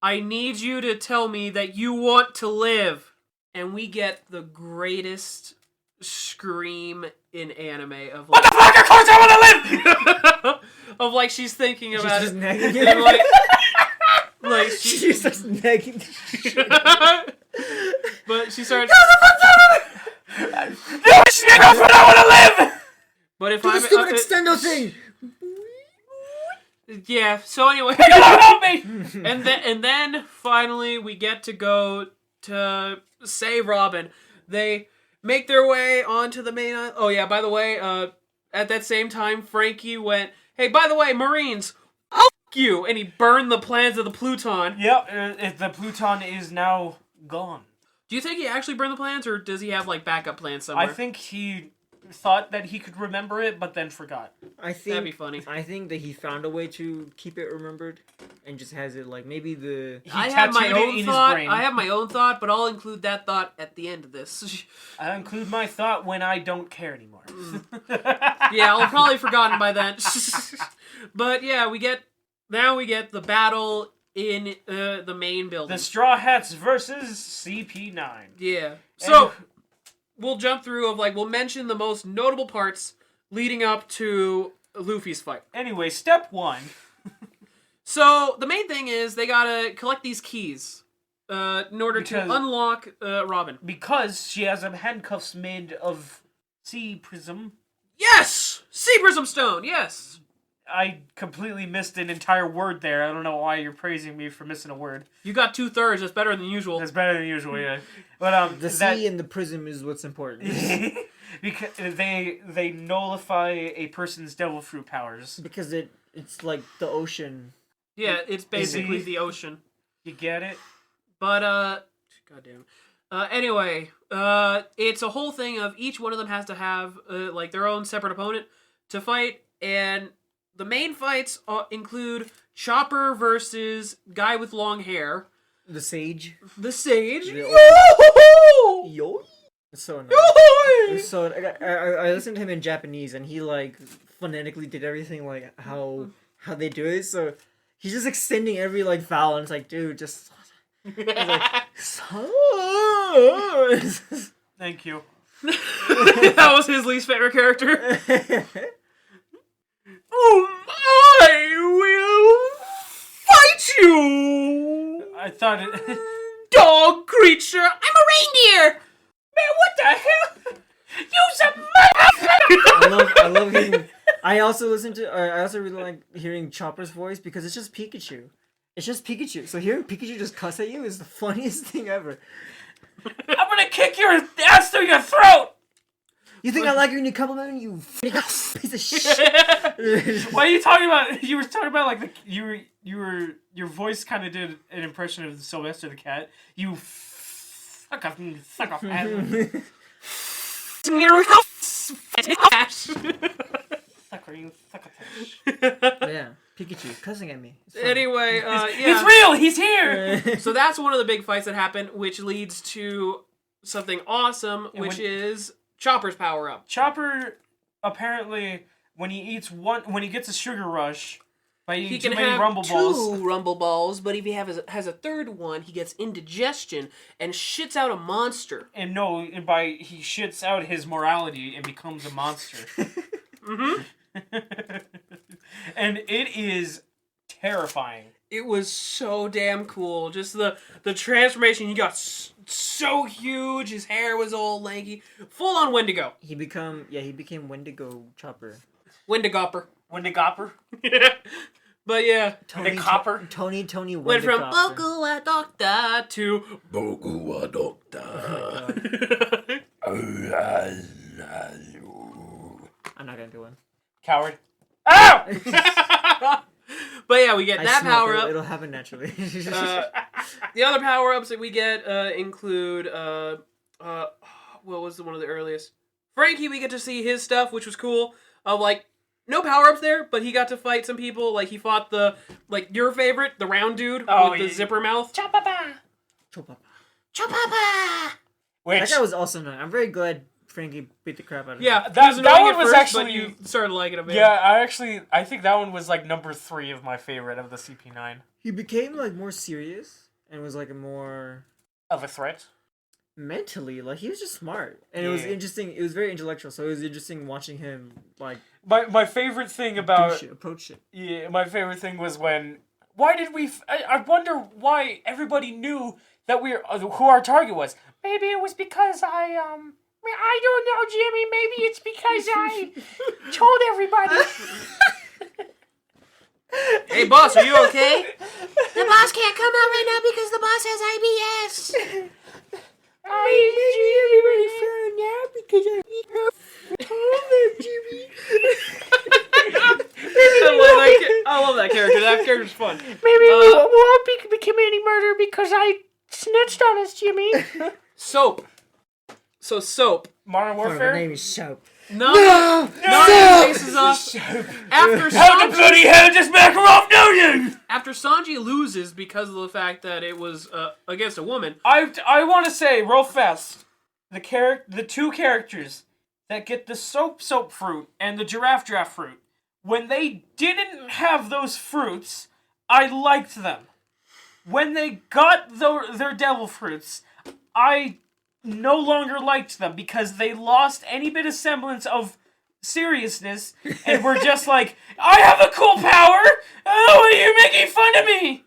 I need you to tell me that you want to live. And we get the greatest scream in anime of like, What the fuck? Of course I want to live! of like she's thinking about just it. nagging And it. like She starts nagging the shit. but she starts. No, she ain't off, but I want to live! But if Do the I'm stupid extendo thing. yeah. So anyway, Get off me! and then finally we get to go to save Robin. They make their way onto the main island. Oh yeah, by the way, at that same time, Frankie went, hey, by the way, Marines, I'll f*** you! And he burned the plans of the Pluton. Yep, the Pluton is now gone. Do you think he actually burned the plans, or does he have, like, backup plans somewhere? I think he thought that he could remember it, but then forgot. That'd be funny. I think that he found a way to keep it remembered, and just has it, like, maybe I have my own thought, but I'll include that thought at the end of this. I include my thought when I don't care anymore. Yeah, I'll have probably forgotten by then. But yeah, we get the battle in the main building. The Straw Hats versus CP9. Yeah. So we'll jump through we'll mention the most notable parts leading up to Luffy's fight. Anyway, step 1. So the main thing is they gotta collect these keys in order to unlock Robin. Because she has handcuffs made of sea prism. Yes! Sea prism stone, yes! I completely missed an entire word there. I don't know why you're praising me for missing a word. You got 2/3. That's better than usual. That's better than usual, yeah. But the sea and the prism is what's important. Because they nullify a person's devil fruit powers. Because it's like the ocean. Yeah, it's basically the ocean. You get it? But goddamn. Anyway, it's a whole thing of each one of them has to have like their own separate opponent to fight, and the main fights include Chopper versus guy with long hair. The sage. The sage. Yo! It's so annoying. So I listened to him in Japanese, and he like phonetically did everything like how they do it. So he's just extending every like vowel, and it's like, dude, just. Thank you. That was his least favorite character. Oh, I will fight you! I thought it... Dog creature! I'm a reindeer! Man, what the hell? Use a motherfucker! I love hearing... I also really like hearing Chopper's voice because it's just Pikachu. It's just Pikachu. So hearing Pikachu just cuss at you is the funniest thing ever. I'm gonna kick your ass through your throat! You think I like you when you compliment me, you piece of shit? What are you talking about? You were talking about like your voice kind of did an impression of Sylvester the cat. You suck off. Yeah, Pikachu cussing at me. Anyway, yeah. It's real. He's here. So that's one of the big fights that happen, which leads to something awesome, which is Chopper's power up. Chopper apparently when he gets a sugar rush by eating too many rumble balls. He can have 2 rumble balls, but if he has a third one, he gets indigestion and shits out a monster. He shits out his morality and becomes a monster. Mm-hmm. And it is terrifying. It was so damn cool. Just the transformation. He got so huge. His hair was all lanky. Full on Wendigo. He became Wendigo Chopper. Wendigopper. Wendigopper? Yeah. But yeah. Tony Wendigopper. Went from Boku a Doctor to Boku a Doctor. I'm not gonna do one. Coward. Ow! But yeah, we get that power up. It'll happen naturally. The other power ups that we get include what was one of the earliest? Frankie, we get to see his stuff, which was cool. No power ups there, but he got to fight some people. Like he fought your favorite, the round dude with the zipper mouth. Chopapa. That guy was also nice. I'm very glad Frankie beat the crap out of him. Yeah, that one was actually. But you started liking him. Yeah, I think that one was like number 3 of my favorite of the CP9. He became like more serious and was like a more of a threat. Mentally, like he was just smart, and it was interesting. It was very intellectual, so it was interesting watching him like. My favorite thing about approach shit. Yeah, my favorite thing was when. Why did we? I wonder why everybody knew that who our target was. Maybe it was because I don't know, Jimmy. Maybe it's because I told everybody. Hey, boss, are you okay? The boss can't come out right now because the boss has IBS. I made you everybody frown now because I need her told them, Jimmy. This is That character's fun. Maybe we won't be committing murder because I snitched on us, Jimmy. Soap. So Soap. Modern My Warfare? name is Soap. No! Faces up. After How the bloody hell does Makarov know you? After Sanji loses because of the fact that it was against a woman. I want to say real fast, the two characters that get the soap fruit and the giraffe fruit, when they didn't have those fruits, I liked them. When they got their devil fruits, I no longer liked them because they lost any bit of semblance of seriousness and were just like, I have a cool power! Oh, are you making fun of me?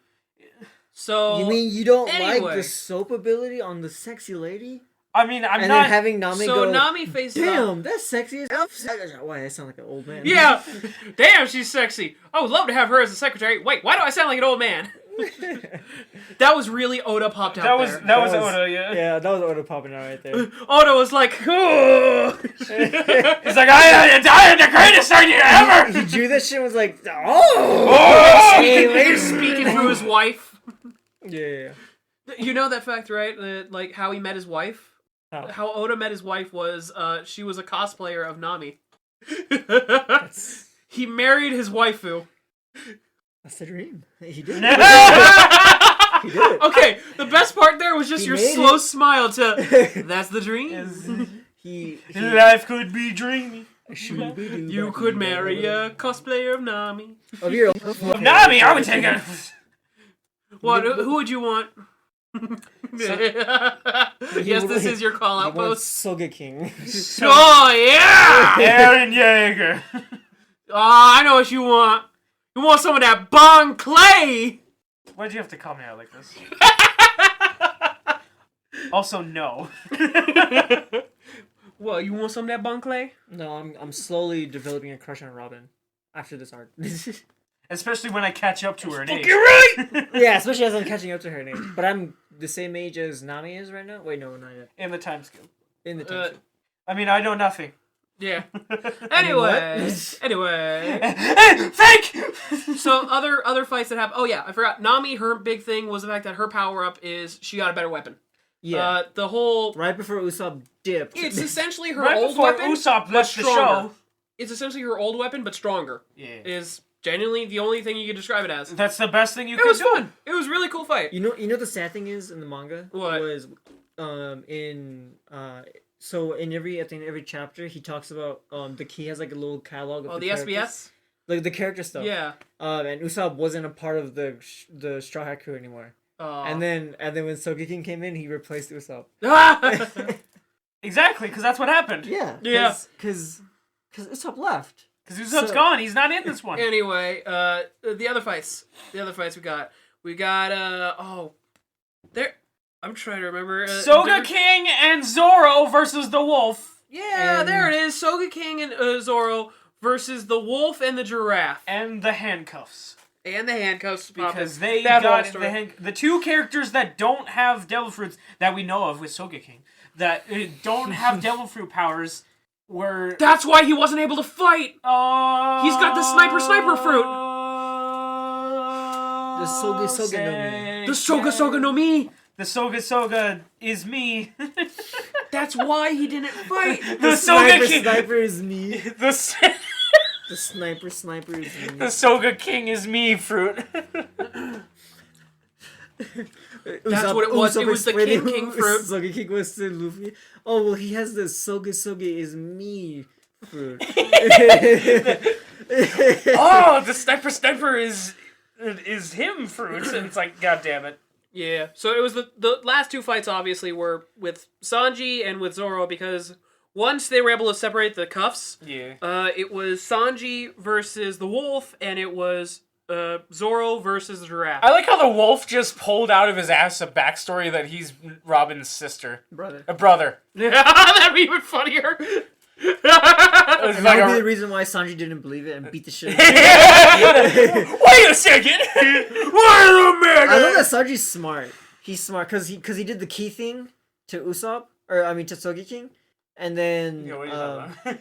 So You mean you don't anyway. like the soap ability on the sexy lady? I mean, I'm And not... then having Nami So go, Nami faces damn, up. that's sexy as hell. Why, I sound like an old man. Yeah! Damn, she's sexy. I would love to have her as a secretary. Wait, why do I sound like an old man? That was really Oda popped out there. That was Oda, yeah. Yeah, that was Oda popping out right there. Oda was like, oh. He's like, I am the greatest idea ever! He drew that shit and was like, oh! Speaking through his wife. Yeah. You know that fact, right? Like how he met his wife? How Oda met his wife was she was a cosplayer of Nami. He married his waifu. That's the dream. He did. He did it. Okay, the best part there was just He your made slow it. smile to that's the dream. Life could be dreamy. You could marry a cosplayer of Nami. Of your Nami, I would take it. What? Who would you want? Yes, this is your call out post. Soga King. Oh yeah! Eren Yeager. Oh, I know what you want. You want some of that Bon Clay? Why'd you have to call me out like this? Also, no. What, you want some of that Bon Clay? No, I'm slowly developing a crush on Robin after this arc. Especially when I catch up to her in age. You're right! Yeah, especially as I'm catching up to her in age. But I'm the same age as Nami is right now. Wait, no, not yet. In the time skip. In the time. skip. I mean, I know nothing. Yeah. Anyway. Fake! So other fights that happen. Oh yeah, I forgot. Nami, her big thing was the fact that her power up is she got a better weapon. Yeah. The whole Right before Usopp dipped. it's essentially her Right old before weapon, Usopp but left the stronger. show. It's essentially her old weapon, but stronger. Yeah. Is genuinely the only thing you can describe it as. That's the best thing you It could was do. fun. It was a really cool fight. You know the sad thing is in the manga What? was so in every chapter he talks about the key has like a little catalog of The characters. SBS? Like the character stuff. Yeah. And Usopp wasn't a part of the Straw Hat crew anymore. And then when Sogeking came in, he replaced Usopp. Exactly, because that's what happened. Yeah. Yeah. Because Usopp left. Because Usopp's gone. He's not in this one. Anyway, the other fights we got there. I'm trying to remember. Soga King and Zoro versus the Wolf. Yeah, there it is. Soga King and Zoro versus the Wolf and the Giraffe. And the handcuffs. And the handcuffs. Because they That whole got story. the two characters that don't have devil fruits that we know of with Soga King that don't have devil fruit powers were... That's why he wasn't able to fight. He's got the sniper fruit. The Soga no Mi. The Soga no Mi. The Soga is me. That's why he didn't fight. The Soga King. Sniper is me. The Sniper is me. The Soga King is me fruit. That's what it was. It was the King fruit. Soga King was to Luffy. Oh well, he has the Soga is me fruit. Oh, the sniper is him fruit. And it's like, god damn it. Yeah. So it was the last two fights obviously were with Sanji and with Zoro because once they were able to separate the cuffs, it was Sanji versus the Wolf and it was Zoro versus the Giraffe. I like how the Wolf just pulled out of his ass a backstory that he's Robin's sister. Brother. A brother. That'd be even funnier. That would be the reason why Sanji didn't believe it and beat the shit. Wait a second! Wait a minute! I love that Sanji's smart. He's smart because he did the key thing to Usopp, to Sogeking, And then Yeah, what are you talking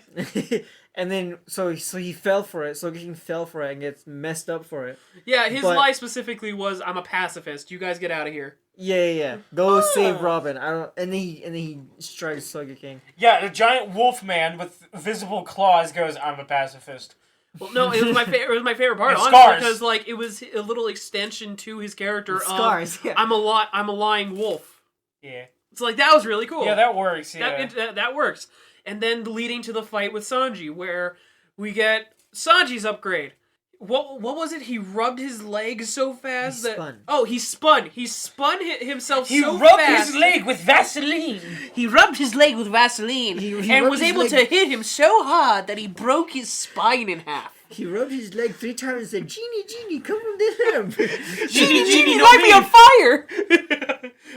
about? and then so he fell for it. So King fell for it and gets messed up for it. Yeah, his lie specifically was, "I'm a pacifist. You guys get out of here." Yeah. Go save Robin. I don't. And then he strikes Saga King. Yeah, a giant wolf man with visible claws goes, "I'm a pacifist." Well, no, it was my favorite. It was my favorite part, And honestly, scars. because like it was a little extension to his character. Scars. Yeah. I'm a lying wolf. Yeah. It's like that was really cool. Yeah, that works. Yeah. That works. And then leading to the fight with Sanji, where we get Sanji's upgrade. What was it? He rubbed his leg so fast He that spun. he spun. He spun himself He so rubbed fast. his leg with Vaseline. He rubbed his leg with Vaseline He and rubbed was his able leg- to hit him so hard that he broke his spine in half. He rubbed his leg 3 times and said, Genie, come from the lamp. Genie, light me on fire!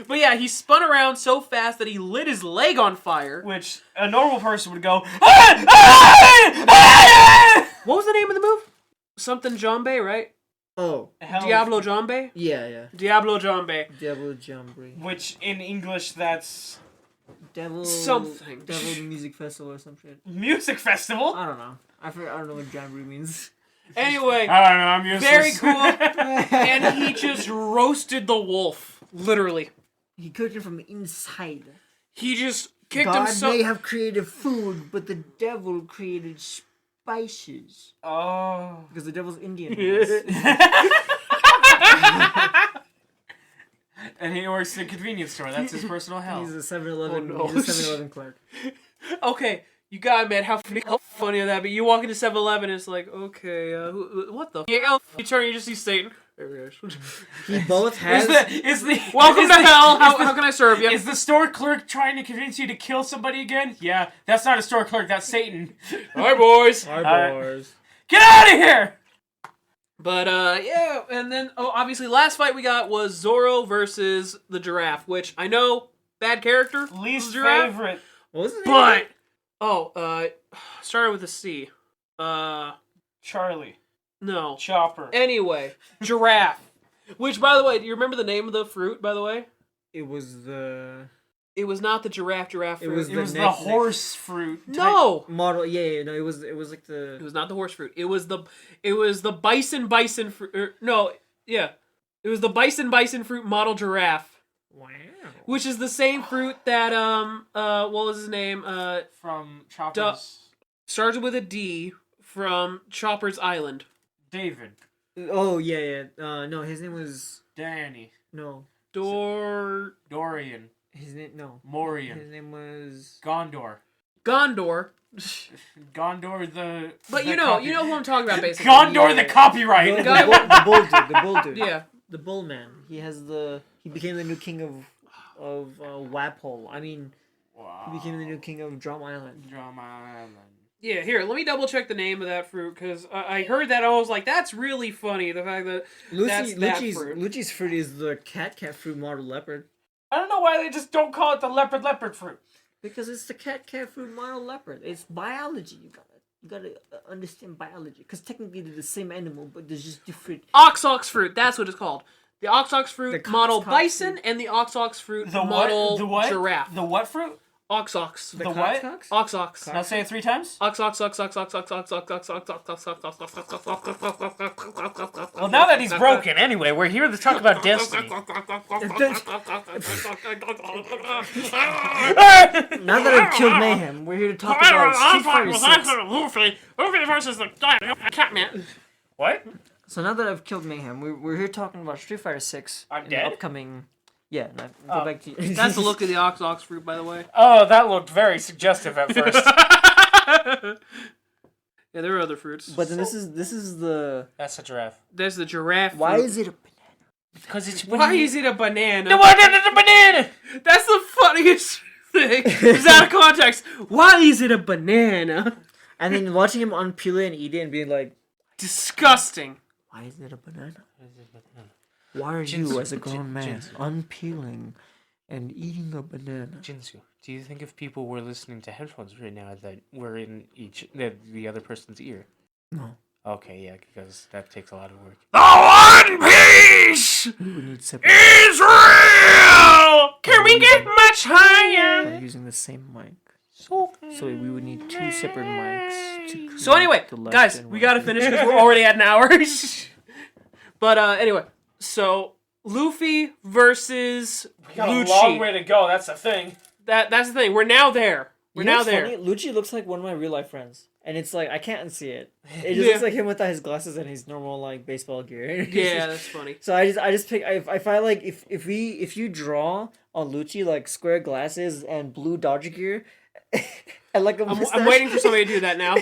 But yeah, he spun around so fast that he lit his leg on fire. Which a normal person would go, What was the name of the move? Something Jambe, right? Oh. Diablo Jambe? Yeah. Diablo Jambe. Devil Jamboree. Which in English that's Devil... Something. Devil Music Festival or some shit. music festival. I don't know. I don't know what Jamboree means. Anyway, I don't know, I'm useless. very cool. And he just roasted the wolf. Literally. He cooked it from the inside. He just kicked him God so... may have created food, but the devil created spices. Oh. Because the devil's Indian. And he works at a convenience store. That's his personal hell. He's a 7-Eleven. Oh, no. He's a 7-Eleven clerk. Okay, you gotta admit how funny is that, but you walk into 7-Eleven and it's like, okay, what the You turn, you just see Satan. He both has. Welcome to hell, how can I serve you? Is the store clerk trying to convince you to kill somebody again? Yeah, that's not a store clerk, that's Satan. Hi, boys. Our boys. Get out of here! But, yeah, and then, obviously, last fight we got was Zoro versus the giraffe, which I know, bad character. Least giraffe, favorite. What was his name? But, started with a C. Charlie. No. Chopper. Anyway, giraffe. Which, by the way, do you remember the name of the fruit, by the way? It was the... It was not the giraffe fruit. It was It was the horse fruit. No! Model, yeah, no, it was like the... It was not the horse fruit. It was the bison fruit. No, yeah. It was the bison fruit model giraffe. Wow. Which is the same fruit that, what was his name? From Chopper's... Started with a D from Chopper's Island. David. Oh, yeah. No, his name was... Danny. No. Dorian. His name, no. Morian. His name was... Gondor. Gondor. Gondor the... But the you know who I'm talking about, basically. Gondor the copyright. The bull dude. Yeah. The bull man. He became the new king of Wapole. I mean, Wow. he became the new king of Drum Island. Drum Island. Yeah, here, let me double check the name of that fruit, because I heard that, I was like, that's really funny, the fact that that's that fruit. Lucci's fruit is the cat fruit model leopard. I don't know why they just don't call it the leopard fruit. Because it's the cat fruit model leopard. It's biology. You gotta understand biology. Because technically they're the same animal, but there's just different... Ox fruit, that's what it's called. The ox fruit The model cox bison fruit. and the ox fruit The model what? The what? giraffe. The what fruit? Ox. The what? Ox. Now say it 3 times. Ox. Well, now that he's broken, anyway, we're here to talk about Destiny. Now that I've killed Mayhem, we're here to talk about Street Fighter 6. Luffy versus the Catman. What? So now that I've killed Mayhem, we're here talking about Street Fighter 6. I'm in dead? The upcoming... Yeah, go back to you. That's the look of the ox fruit, by the way. Oh, that looked very suggestive at first. Yeah, there are other fruits. But then this is the... That's a giraffe. There's the giraffe fruit. Why is it a banana? Because it's... Why is it a banana? The one that is a banana! That's the funniest thing. It's out of context. Why is it a banana? And then watching him unpeel it and eat it and being like, Disgusting. why is it a banana? Why are you, as a grown man, unpeeling and eating a banana? Jinsu, do you think if people were listening to headphones right now that we're in the other person's ear? No. Okay, yeah, because that takes a lot of work. The One Piece We would need separate... is real. Can we get much higher? Using the same mic. So we would need 2 separate mics. So anyway, guys, we gotta finish because we're already at an hour. But anyway, so Luffy versus We got Lucci. a long way to go. That's the thing. That's the thing. We're now there. We're now there. Funny? Lucci looks like one of my real life friends, and it's like I can't unsee it. It just looks like him without his glasses and his normal like baseball gear. Yeah, that's funny. So I just pick. I find like if you draw on Lucci like square glasses and blue Dodger gear. And like I'm waiting for somebody to do that now.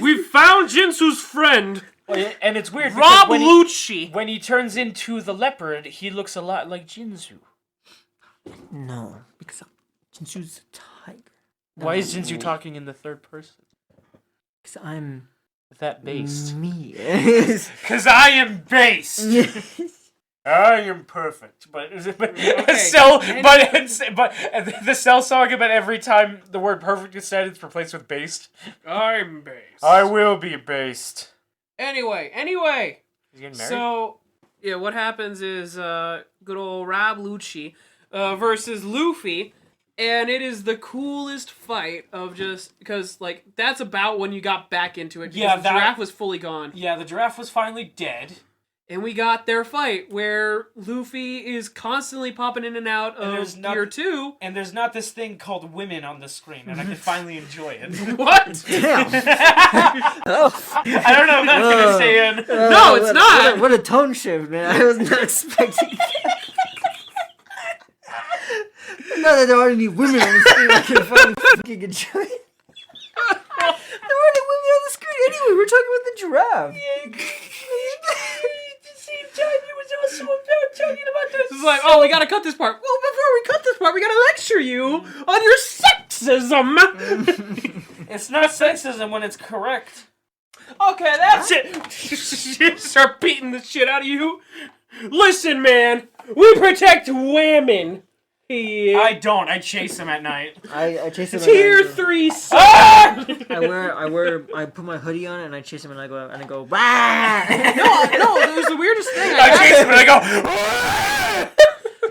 We found Jinsu's friend. And it's weird. Rob Lucci. When he turns into the leopard, he looks a lot like Jinsu. No, because Jinsu's a tiger. Why is Jinsu talking in the third person? Because I'm that based. Me. Because I am based. I am perfect, but the Cell Saga. But every time the word "perfect" is said, it's replaced with "based." I'm based. I will be based. Anyway. He's getting married? So yeah, what happens is good old Rob Lucci versus Luffy, and it is the coolest fight of just because like that's about when you got back into it. Yeah, the giraffe was fully gone. Yeah, the giraffe was finally dead. And we got their fight where Luffy is constantly popping in and out of Gear 2. And there's not this thing called women on the screen, and I can finally enjoy it. What? Damn. I don't know if that's going to stay in. No, it's not. What a tone shift, man. I was not expecting that. Now that there aren't any women on the screen, I can finally fucking enjoy it. There aren't any women on the screen anyway. We're talking about the giraffe. It's like, oh, we gotta cut this part. Well, before we cut this part, we gotta lecture you on your sexism. It's not sexism when it's correct. Okay, that's it. Start beating the shit out of you. Listen, man, we protect women. Yeah. I don't. I chase them at night. I chase him. Tier 3. I put my hoodie on and I chase him and I go Wah! No, it was the weirdest thing. I chase him and I go.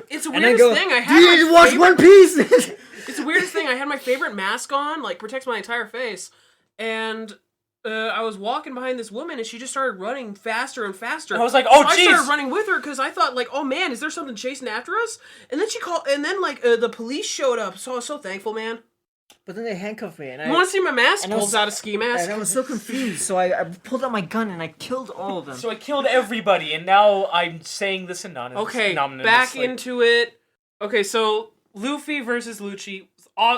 It's the weirdest thing. I had. Dude, you watch One Piece. It's the weirdest thing. I had my favorite mask on, like protects my entire face, and I was walking behind this woman, and she just started running faster and faster. I was like, "Oh, so jeez!" I started running with her because I thought, like, "Oh man, is there something chasing after us?" And then she called, and then like the police showed up. So I was so thankful, man. But then they handcuffed me, and you want to see my mask? Pulls out a ski mask, and I was so confused. So I pulled out my gun and I killed all of them. So I killed everybody, and now I'm saying this anonymously. Okay, back into it. Okay, so Luffy versus Lucci,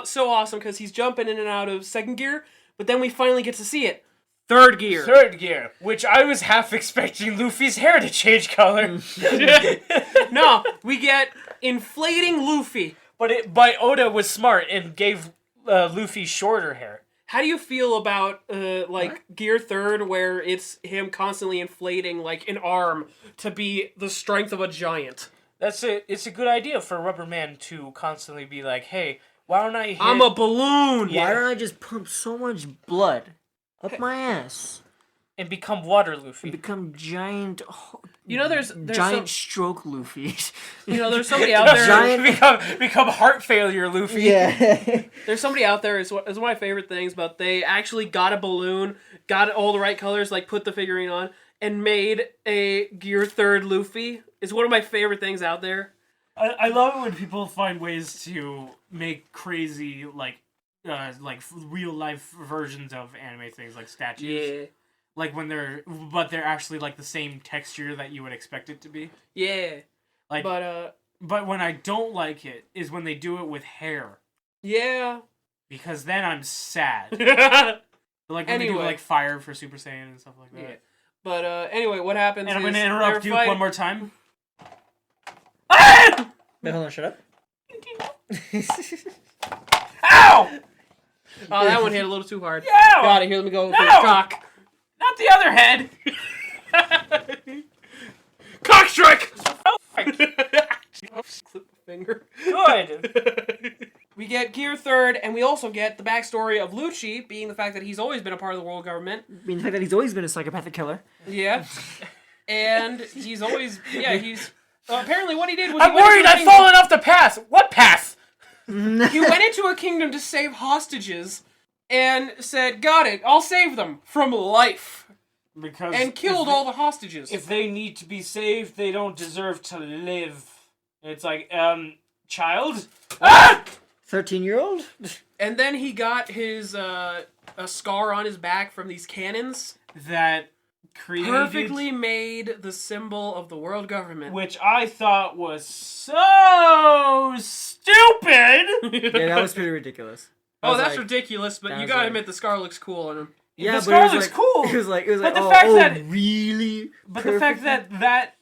so awesome because he's jumping in and out of second gear, but then we finally get to see it. Third gear, which I was half expecting Luffy's hair to change color. No, we get inflating Luffy. But Oda was smart and gave Luffy shorter hair. How do you feel about Gear 3 where it's him constantly inflating like an arm to be the strength of a giant? It's a good idea for Rubber Man to constantly be like, hey, why don't I I'm a balloon! Yeah. Why don't I just pump so much blood up my ass? And become Water Luffy. And become giant... there's giant stroke Luffy. There's somebody out there... become heart failure Luffy. Yeah. There's somebody out there, it's one of my favorite things, but they actually got a balloon, got all the right colors, like put the figurine on, and made a Gear 3 Luffy. It's one of my favorite things out there. I love it when people find ways to make crazy, like real life versions of anime things, like statues. Yeah. Like when they're actually like the same texture that you would expect it to be. Yeah. Like, but when I don't like it is when they do it with hair. Yeah. Because then I'm sad. Like when they do like fire for Super Saiyan and stuff like that. Yeah. But anyway, what happens? And I'm gonna interrupt Duke one more time. Wait, hold on, shut up. Ow! Oh, that one hit a little too hard. Yeah! Got it. Here, let me go for the cock. Not the other head! Cock strike! Oh, Clip the finger. Good! We get Gear 3, and we also get the backstory of Lucci, being the fact that he's always been a part of the world government. Being the fact that he's always been a psychopathic killer. Yeah. And he's always... Yeah, he's... apparently what he did was... I'm worried I've fallen off the path! What path? He went into a kingdom to save hostages and said, got it, I'll save them from life. And killed all the hostages. If they need to be saved, they don't deserve to live. And it's like, child? 13-year-old? And then he got his, a scar on his back from these cannons. That created... Perfectly made the symbol of the world government. Which I thought was so stupid! Yeah, that was pretty ridiculous. Oh, that's ridiculous, but you gotta admit the scar looks cool on him. Yeah, the scar looks cool. It was like, but the fact that really? But the fact that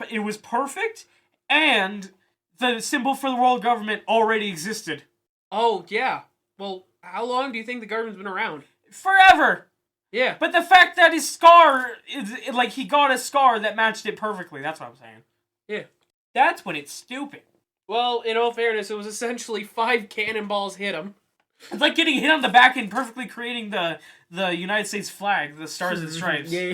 it was perfect, and the symbol for the world government already existed. Oh, yeah. Well, how long do you think the government's been around? Forever! Yeah. But the fact that his scar, like, he got a scar that matched it perfectly, that's what I'm saying. Yeah. That's when it's stupid. Well, in all fairness, it was essentially 5 cannonballs hit him. It's like getting hit on the back and perfectly creating the United States flag, the Stars and Stripes. Yeah.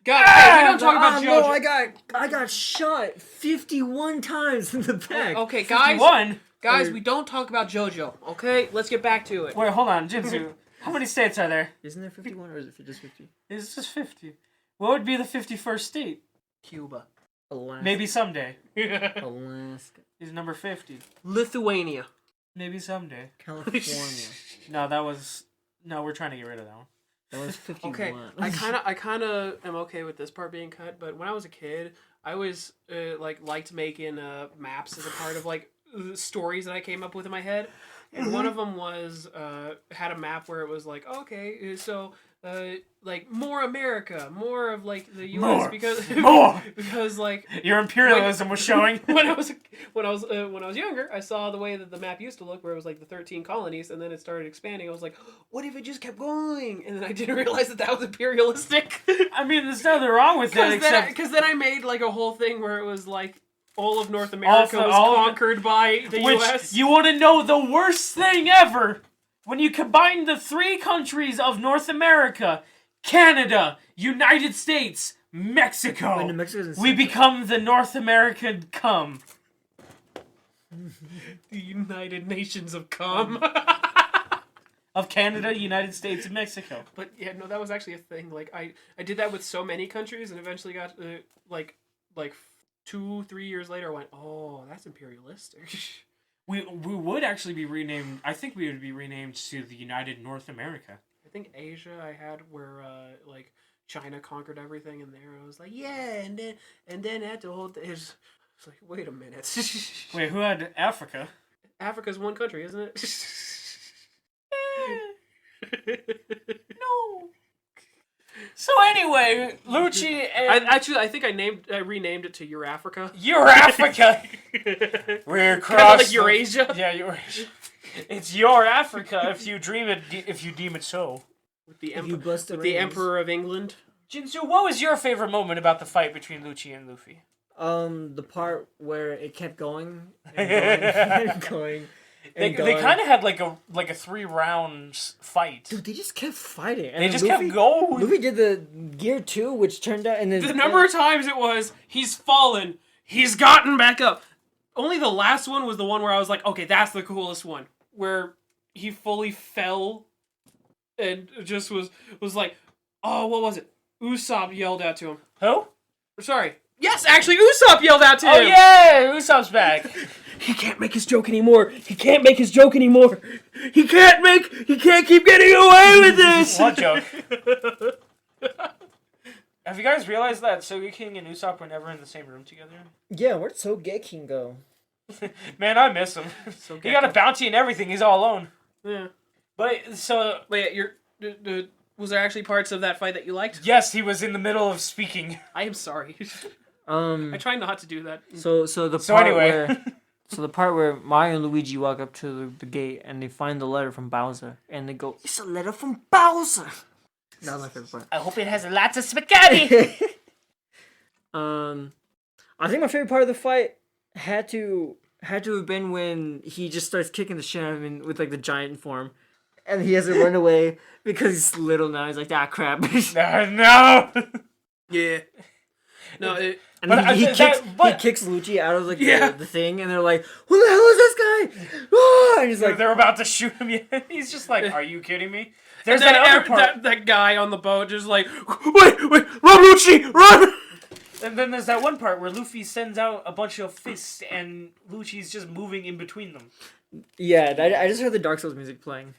God, hey, we don't talk about JoJo. No, I got shot 51 times in the back. Okay, guys. 51? Guys, we don't talk about JoJo, okay? Let's get back to it. Wait, hold on, Jinsu. How many states are there? Isn't there 51 or is it just 50? It's just 50. What would be the 51st state? Cuba. Alaska. Maybe someday. Alaska. Is number 50. Lithuania. Maybe someday. California. No, we're trying to get rid of that one. That was 51. Okay, I kind of am okay with this part being cut, but when I was a kid, I always liked making maps as a part of like stories that I came up with in my head. And one of them was had a map where it was like, okay, so like more America, more of like the U.S. because like your imperialism was showing. when I was younger, I saw the way that the map used to look, where it was like the 13 colonies, and then it started expanding. I was like, what if it just kept going? And then I didn't realize that was imperialistic. I mean, there's nothing wrong with that, because then I made like a whole thing where it was like all of North America was conquered by the U.S. You want to know the worst thing ever? When you combine the 3 countries of North America, Canada, United States, Mexico, we become the North American cum. The United Nations of cum. Of Canada, United States, and Mexico. But yeah, no, that was actually a thing. Like I did that with so many countries, and eventually got like 2-3 years later, I went, oh, that's imperialistic. We would actually be renamed. I think we would be renamed to the United North America. I think Asia I had where like China conquered everything, and there I was like, yeah, and then at the whole it's like, wait a minute. Wait, who had Africa? Africa's one country, isn't it? No. So anyway, Lucci and... I think I renamed it to Eurafrica. Eurafrica! We're across... Kind of like Eurasia? Yeah, Eurasia. It's your Africa if you deem it so. With the Emperor of England. Jinsu, what was your favorite moment about the fight between Lucci and Luffy? The part where it kept going and going and going. They kind of had like a 3 rounds fight. Dude, they just kept fighting. And they just kept going. Luffy did the Gear 2, which turned out... and then the number of times it was, he's fallen, he's gotten back up. Only the last one was the one where I was like, okay, that's the coolest one. Where he fully fell and just was like, oh, what was it? Usopp yelled out to him. Who? Sorry. Yes, actually, Usopp yelled out to him. Oh, yeah, Usopp's back. He can't make his joke anymore. He can't make his joke anymore. He can't keep getting away with this. What joke? Have you guys realized that Soga King and Usopp were never in the same room together? Yeah, where'd Sogeking go? Man, I miss him. He got a bounty and everything. He's all alone. Yeah. But, so... Wait, was there actually parts of that fight that you liked? Yes, he was in the middle of speaking. I am sorry. I try not to do that. So the part where Mario and Luigi walk up to the gate and they find the letter from Bowser and they go, "It's a letter from Bowser." That was my favorite part. I hope it has lots of spaghetti. I think my favorite part of the fight had to have been when he just starts kicking the shit out of him with like the giant form, and he has to run away because he's little now. He's like, ah, crap. No. Yeah. No, And he kicks Lucci out of like the thing, and they're like, "Who the hell is this guy?" Oh! And he's like, they're about to shoot him. He's just like, "Are you kidding me?" There's that other part. That guy on the boat just like, wait, run, Lucci, run! And then there's that one part where Luffy sends out a bunch of fists, and Lucci's just moving in between them. Yeah, I just heard the Dark Souls music playing.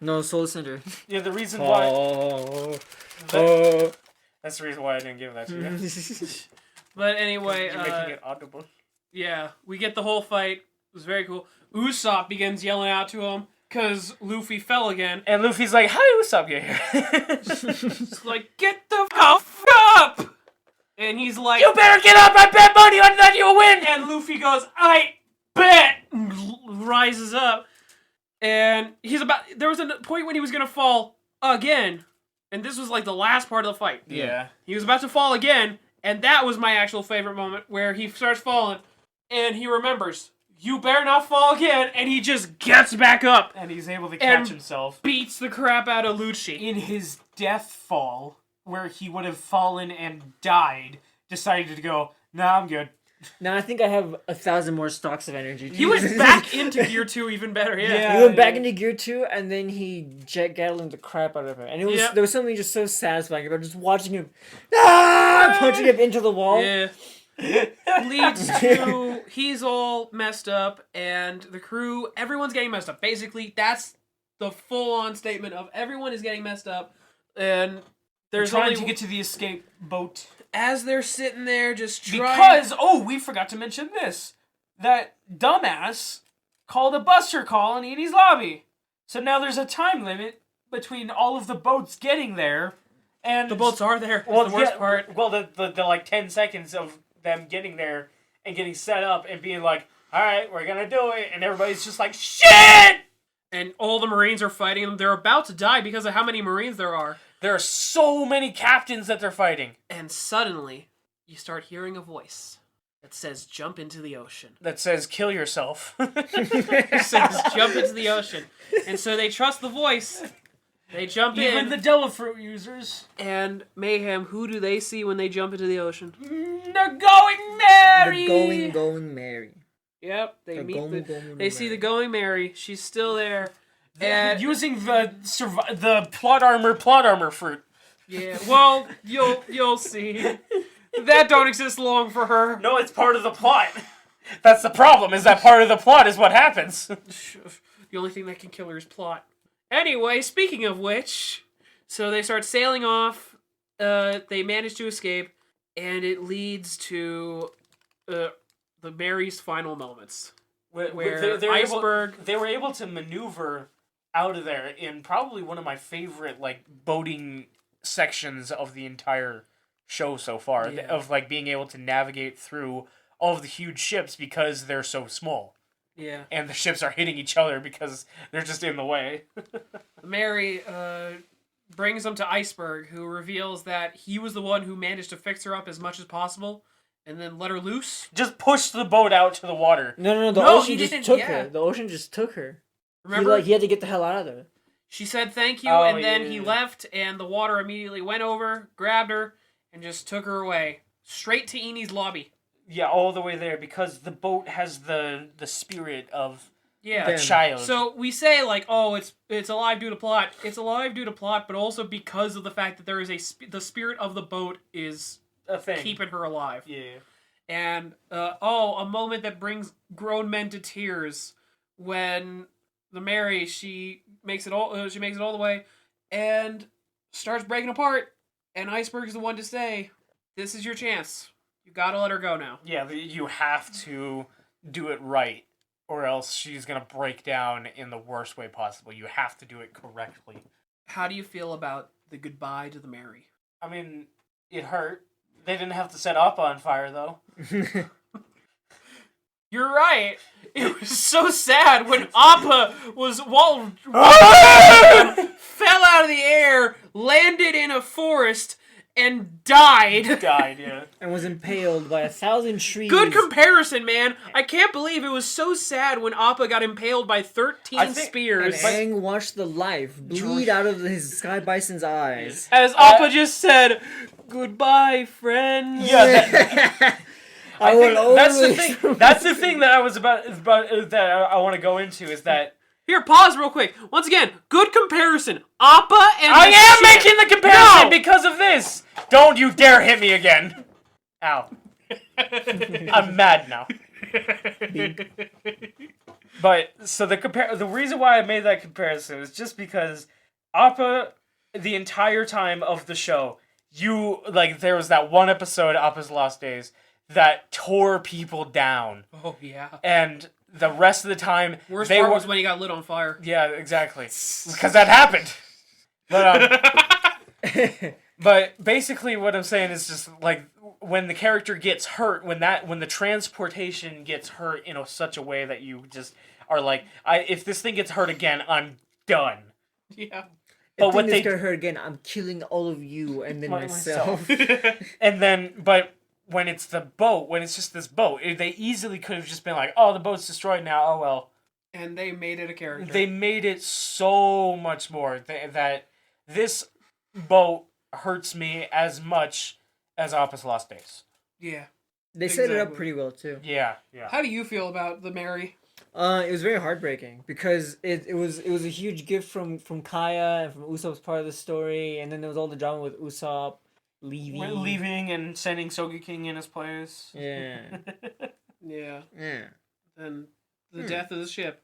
No, Soul Cinder. Yeah, the reason why. That's the reason why I didn't give that to you. But anyway, you're making it audible. Yeah, we get the whole fight. It was very cool. Usopp begins yelling out to him because Luffy fell again. And Luffy's like, "How did Usopp get here?" It's like, get the f up! And he's like, "You better get up! I bet money on that you'll win!" And Luffy goes, "I bet!" Rises up. And there was a point when he was going to fall again. And this was like the last part of the fight. Yeah. He was about to fall again. And that was my actual favorite moment where he starts falling. And he remembers, you better not fall again. And he just gets back up. And he's able to catch himself. Beats the crap out of Lucci. In his death fall, where he would have fallen and died, decided to go, "Nah, I'm good." Now I think I have 1,000 more stocks of energy. He went back into Gear 2 even better, yeah. He went back into Gear 2, and then he jet gatling the crap out of him. And there was something just so satisfying about just watching him punching him into the wall. Yeah. Leads to he's all messed up, and the crew, everyone's getting messed up. Basically, that's the full-on statement of everyone is getting messed up, and there's trying to get to the escape boat. As they're sitting there just trying... Because, we forgot to mention this. That dumbass called a buster call in Enies lobby. So now there's a time limit between all of the boats getting there, and... The boats are there. Well, the worst part. Well, the like 10 seconds of them getting there and getting set up and being like, "Alright, we're gonna do it," and everybody's just like, "Shit!" And all the Marines are fighting them. They're about to die because of how many Marines there are. There are so many captains that they're fighting. And suddenly, you start hearing a voice that says, "Jump into the ocean." That says, "Kill yourself." It says, "Jump into the ocean." And so they trust the voice. They jump in. Even the Devil Fruit users. And Mayhem, who do they see when they jump into the ocean? The Going Mary! The Going Mary. Yep, they see the Going Mary. She's still there. And using the plot armor fruit. Yeah, well, you'll see. That don't exist long for her. No, it's part of the plot. That's the problem, is that part of the plot is what happens. The only thing that can kill her is plot. Anyway, speaking of which, so they start sailing off, they manage to escape, and it leads to the Mary's final moments. Where Iceberg... They were able to maneuver out of there in probably one of my favorite boating sections of the entire show so far, of being able to navigate through all of the huge ships because they're so small. Yeah. And the ships are hitting each other because they're just in the way. Mary brings them to Iceberg, who reveals that he was the one who managed to fix her up as much as possible and then let her loose. Just push the boat out to the water. No, the ocean just took her. The ocean just took her. Remember? He had to get the hell out of there. She said thank you, and then he left, and the water immediately went over, grabbed her, and just took her away. Straight to Enies' lobby. Yeah, all the way there, because the boat has the spirit of a child. So we say, it's alive due to plot. It's alive due to plot, but also because of the fact that there is the spirit of the boat is a thing. Keeping her alive. Yeah. And, a moment that brings grown men to tears when the Mary, she makes it all the way and starts breaking apart, and Iceberg's the one to say, "This is your chance. You gotta let her go now." Yeah, you have to do it right, or else she's gonna break down in the worst way possible. You have to do it correctly. How do you feel about the goodbye to the Mary? I mean, it hurt. They didn't have to set Appa on fire, though. You're right. It was so sad when Appa fell out of the air, landed in a forest, and died. Died, yeah. And was impaled by 1,000 trees. Good comparison, man. I can't believe it was so sad when Appa got impaled by 13 spears. And Aang watched the life bleed out of his Sky Bison's eyes. As Appa just said, "Goodbye, friends." Yeah, I will always... that's the thing. That's the thing that I was about that I want to go into is that. Here, pause real quick. Once again, good comparison. Appa and I am ship. making the comparison because of this. Don't you dare hit me again. Ow. I'm mad now. But so the reason why I made that comparison is just because Appa, the entire time of the show, there was that one episode, Appa's Lost Days, that tore people down. Oh yeah. And the rest of the time, worst part was when he got lit on fire. Yeah, exactly. Because that happened. But but basically, what I'm saying is just like when the character gets hurt, when the transportation gets hurt in such a way that you just are like, if this thing gets hurt again, I'm done. Yeah. But if this gets hurt again, I'm killing all of you and then myself. And then, but. When it's just this boat, they easily could have just been like, oh, the boat's destroyed now, oh well. And they made it a character. They made it so much more that this boat hurts me as much as Appa's Lost Days. Yeah. They set it up pretty well, too. Yeah. How do you feel about the Mary? It was very heartbreaking because it was a huge gift from Kaya and from Usopp's part of the story, and then there was all the drama with Usopp leaving and sending Sogeking in his place. Yeah. Yeah. Yeah. Then the death of the ship.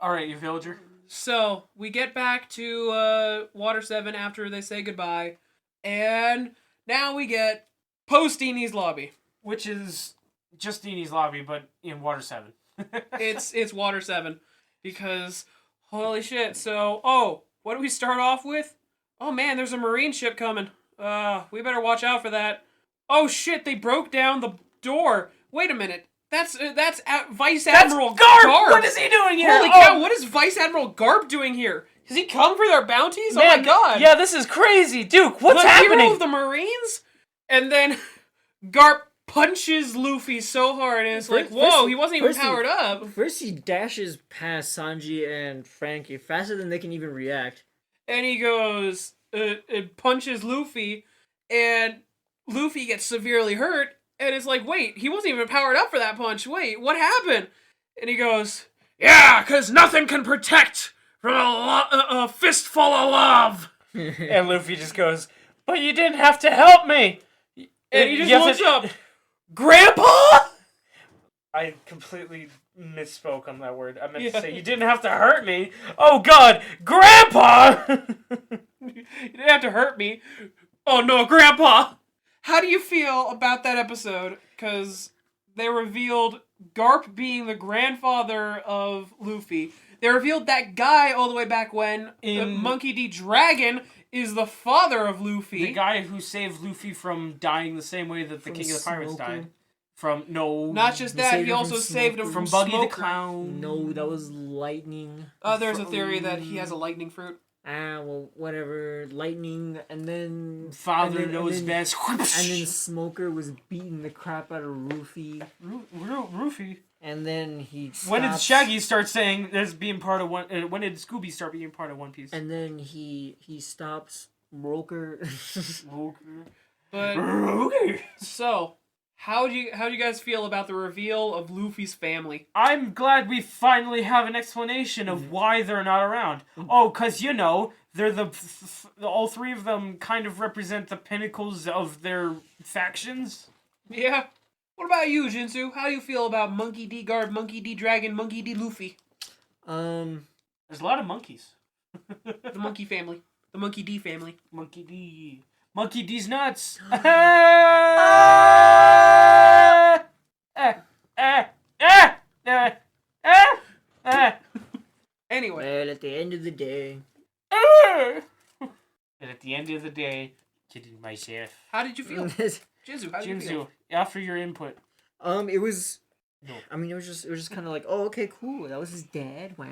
Alright, you villager. So, we get back to Water 7 after they say goodbye. And now we get post Enies lobby. Which is just Enies lobby, but in Water 7. It's Water 7. Because, holy shit. So, what do we start off with? Oh man, there's a marine ship coming. We better watch out for that. Oh shit, they broke down the door. Wait a minute. That's Vice Admiral Garp. What is he doing here? Holy cow, what is Vice Admiral Garp doing here? Has he come for their bounties? Man, oh my god. Yeah, this is crazy. Duke, what's happening? The hero of the Marines? And then Garp punches Luffy so hard and it's like, whoa, he wasn't even powered up. First he dashes past Sanji and Frankie faster than they can even react. And he goes... it punches Luffy, and Luffy gets severely hurt, and it's like, wait, he wasn't even powered up for that punch. Wait, what happened? And he goes, yeah, because nothing can protect from a fistful of love. And Luffy just goes, but you didn't have to help me. And he just looks up, Grandpa? I completely misspoke on that word. I meant to say, you didn't have to hurt me. Oh god, Grandpa! You didn't have to hurt me. Oh no, Grandpa! How do you feel about that episode? Because they revealed Garp being the grandfather of Luffy. They revealed that guy all the way back when Monkey D. Dragon is the father of Luffy. The guy who saved Luffy from dying the same way that the King of the Pirates died. Not just that, he also saved him from Buggy Smoker. the Clown. No, that was lightning. There's a theory that he has a lightning fruit. Well, whatever. Lightning, and then... Father knows best. And then Smoker was beating the crap out of Rufy. Rufy? And then he stops. When did Shaggy start saying this being part of one... when did Scooby start being part of One Piece? And then he stops Roker. But... So... How do you guys feel about the reveal of Luffy's family? I'm glad we finally have an explanation of why they're not around. Oh, 'cause they're all three of them kind of represent the pinnacles of their factions. Yeah. What about you, Jinsu? How do you feel about Monkey D. Garp, Monkey D. Dragon, Monkey D. Luffy? There's a lot of monkeys. The monkey family. The Monkey D family. Monkey D. Monkey D's nuts. Anyway. Well, at the end of the day. And at the end of the day, kidding myself. How did you feel? Jinsu, how did you feel? Offer your input. It was... No. I mean, it was just kind of like, oh, okay, cool. That was his dad. Wow.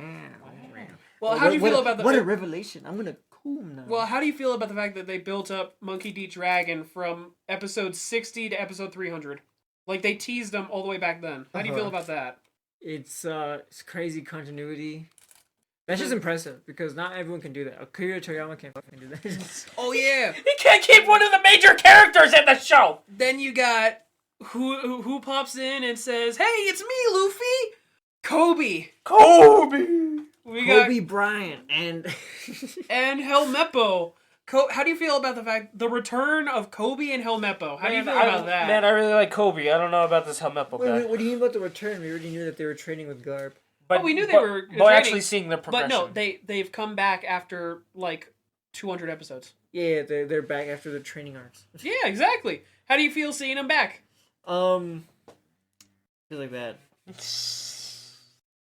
Well, how do you feel about What a revelation. I'm going to whom now? Well, how do you feel about the fact that they built up Monkey D. Dragon from episode 60 to episode 300? Like, they teased him all the way back then. How do you feel about that? It's crazy continuity. That's just impressive, because not everyone can do that. Akira Toriyama can't fucking do that. Oh, yeah. He can't keep one of the major characters in the show! Then you got who pops in and says, "Hey, it's me, Luffy!" Kobe! We got Kobe Bryant and Helmeppo. How do you feel about the return of Kobe and Helmeppo? How do you feel about that? Man, I really like Kobe. I don't know about this Helmeppo guy. Wait, what do you mean about the return? We already knew that they were training with Garp. But we knew they were But training, actually seeing the progression. But no, they've come back after like 200 episodes. Yeah, they're back after the training arcs. Yeah, exactly. How do you feel seeing them back? Feel like that.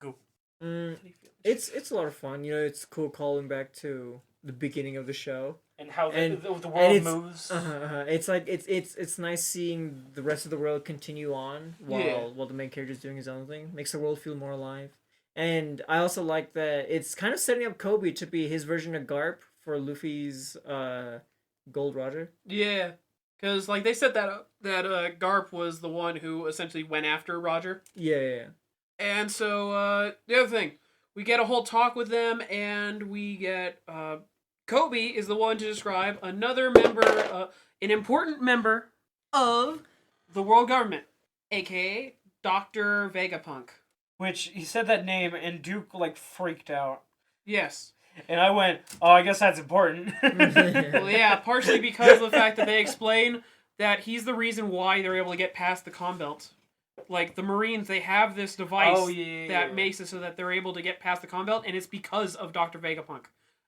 Go. It's a lot of fun. You know, it's cool calling back to the beginning of the show And how the and world moves. It's like it's nice seeing the rest of the world continue on while the main character is doing his own thing. Makes the world feel more alive. And I also like that it's kind of setting up Kobe to be his version of Garp for Luffy's Gold Roger. Yeah, because like they said that Garp was the one who essentially went after Roger. Yeah. And so the other thing, we get a whole talk with them, and we get Kobe is the one to describe another member, an important member of the world government, aka Dr. Vegapunk. Which, he said that name, and Duke, like, freaked out. Yes. And I went, oh, I guess that's important. Well, yeah, partially because of the fact that they explain that he's the reason why they're able to get past the comm belt. Like, the Marines, they have this device that makes it so that they're able to get past the comm belt, and it's because of Dr. Vegapunk.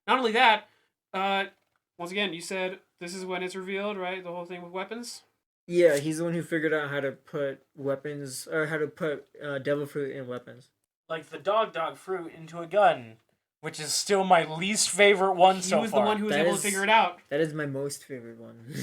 Not only that, once again, you said this is when it's revealed, right? The whole thing with weapons? Yeah, he's the one who figured out how to put weapons, or how to put devil fruit in weapons. Like the dog fruit into a gun, which is still my least favorite one so far. He was the one who was able to figure it out. That is my most favorite one.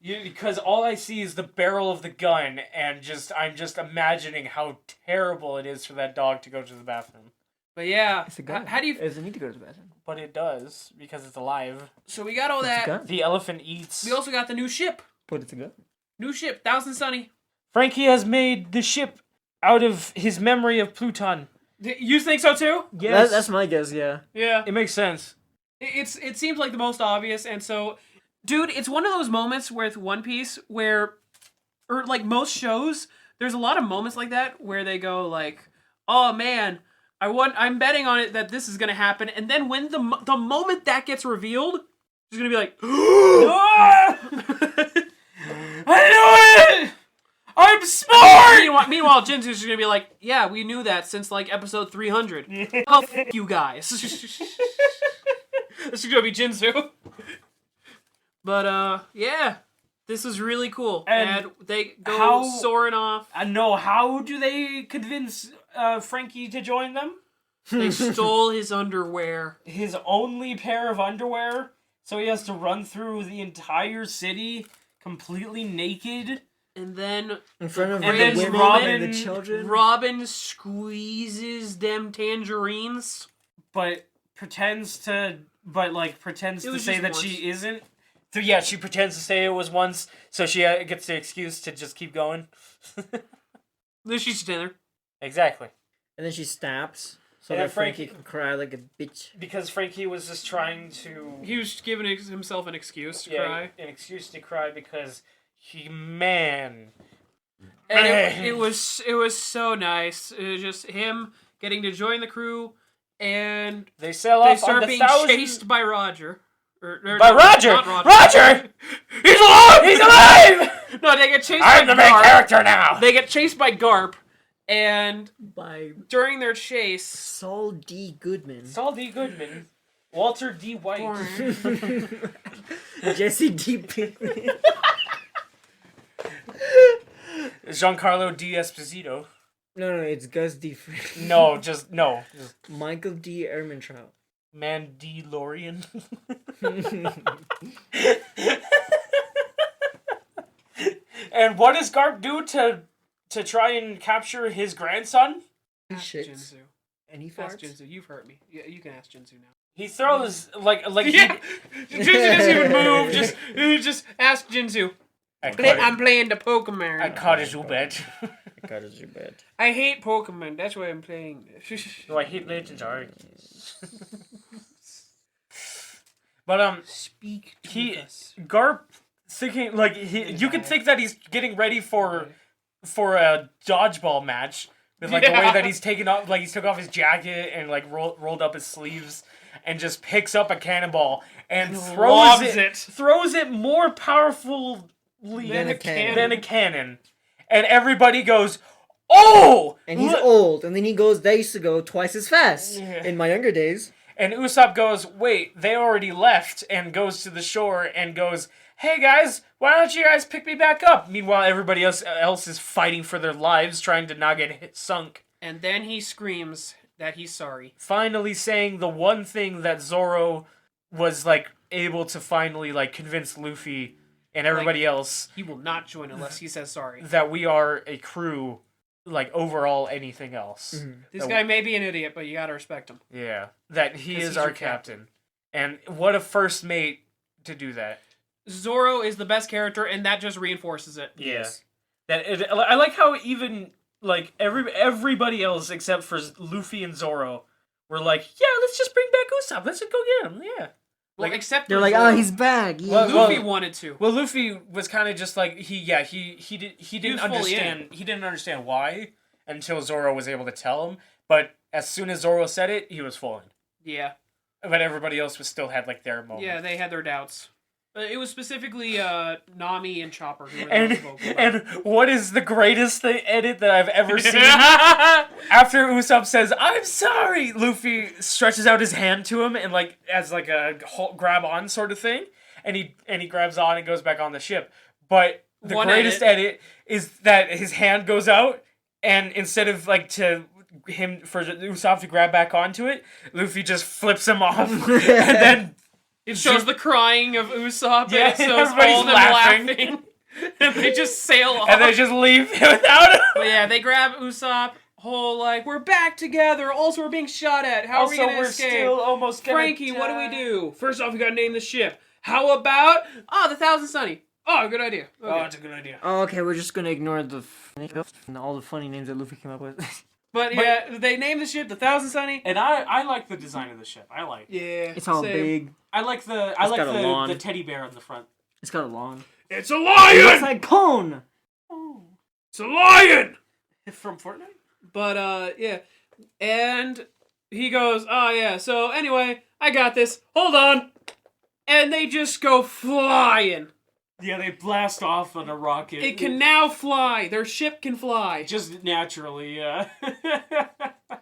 Because all I see is the barrel of the gun, and I'm just imagining how terrible it is for that dog to go to the bathroom. But yeah, It's a gun. how do you... It doesn't need to go to the bathroom. But it does, because it's alive. So we got all It's a that. gun. The elephant eats. We also got the new ship. But it's a gun. New ship, Thousand Sunny. Frankie has made the ship out of his memory of Pluton. You think so too? Yes. That's my guess, yeah. Yeah. It makes sense. It seems like the most obvious, and so, dude, it's one of those moments with One Piece where, or like most shows, there's a lot of moments like that where they go like, oh man, I'm betting on it that this is gonna happen, and then when the moment that gets revealed, it's gonna be like, I knew it! I'm smart! Meanwhile, Jinzu's just gonna be like, yeah, we knew that since like episode 300. Oh, f*** you guys. This is gonna be Jinzu. But yeah, this is really cool, and they go soaring off. I know. How do they convince Frankie to join them? They stole his underwear. His only pair of underwear, so he has to run through the entire city completely naked. And then in front of then women Robin, and the children. Robin squeezes them tangerines, but pretends to say that once. she isn't. So yeah, she pretends to say it was once, so she gets the excuse to just keep going. Then she's dinner. Exactly. And then she snaps, so Yeah, that Frankie can cry like a bitch. Because Frankie was just trying to... He was giving himself an excuse to cry. An excuse to cry because man... And it was so nice. It was just him getting to join the crew, and they start being chased by Roger. By Roger! Roger! He's alive! He's alive! No, they get chased I'm by the main Garp. character now! They get chased by Garp, and By during their chase... Saul D. Goodman. Saul D. Goodman. Walter D. White. Jesse D. Pinkman. Giancarlo D. Esposito. No, it's Gus D. Fring. No, just Michael D. Ehrmantraut. Mandalorian. And what does Garp do to try and capture his grandson? Ask Shits. Jinzu. And he Ask farts. Jinzu. You've heard me. Yeah, you can ask Jinzu now. He throws like Yeah, Jinsu doesn't even move. Just ask Jinsu. I'm playing the Pokemon. I caught his bet. I got his bed. I hate Pokemon. That's why I'm playing this. No, I hate Legends Arceus. But Speak to us. Garp thinking like you could think that he's getting ready for a dodgeball match with like the way that he's taken off, like he's took off his jacket and like rolled up his sleeves and just picks up a cannonball and throws it more powerfully Than a cannon, and everybody goes, "Oh!" And he's old, and then he goes. They used to go twice as fast in my younger days. And Usopp goes, "Wait, they already left," and goes to the shore and goes, "Hey guys, why don't you guys pick me back up?" Meanwhile, everybody else is fighting for their lives, trying to not get sunk. And then he screams that he's sorry. Finally saying the one thing that Zoro was like able to finally like convince Luffy and everybody else. He will not join unless he says sorry. That we are a crew, like overall anything else. Mm-hmm. This guy may be an idiot, but you gotta respect him. Yeah, that he is our captain. And what a first mate to do that. Zoro is the best character, and that just reinforces it. Yeah. I like how even like everybody else except for Luffy and Zoro were like, yeah, let's just bring back Usopp. Let's just go get him. Yeah. Well, like, except they're like, Zoro. oh, he's back. Yeah. Luffy wanted to. Well, Luffy was kind of just like he didn't understand. He didn't understand why until Zoro was able to tell him. But as soon as Zoro said it, he was full in. Yeah. But everybody else still had like their moment. Yeah, they had their doubts. It was specifically Nami and Chopper who were and what is the greatest edit that I've ever seen? After Usopp says, "I'm sorry," Luffy stretches out his hand to him and like as like a grab on sort of thing, and he grabs on and goes back on the ship. But the greatest edit is that his hand goes out, and instead of like for Usopp to grab back onto it, Luffy just flips him off, and then. It shows the crying of Usopp, yeah, and it shows all of them laughing. And they just sail off. And they just leave without him. But yeah, they grab Usopp, whole like, we're back together, also we're being shot at, how are we gonna escape? Still almost gonna Frankie, what do we do? First off, we gotta name the ship. How about, the Thousand Sunny? Oh, good idea. Okay. Oh, it's a good idea. Oh, okay, we're just gonna ignore all the funny names that Luffy came up with. But yeah, they named the ship the Thousand Sunny. And I like the design of the ship. I like it. Yeah. It's all big. I like the teddy bear on the front. It's got a lawn. It's a lion! It's like cone! Oh. It's a lion! From Fortnite? But yeah. And he goes, oh yeah, so anyway, I got this. Hold on. And they just go flying. Yeah, they blast off on a rocket. It can now fly. Their ship can fly. Just naturally, yeah.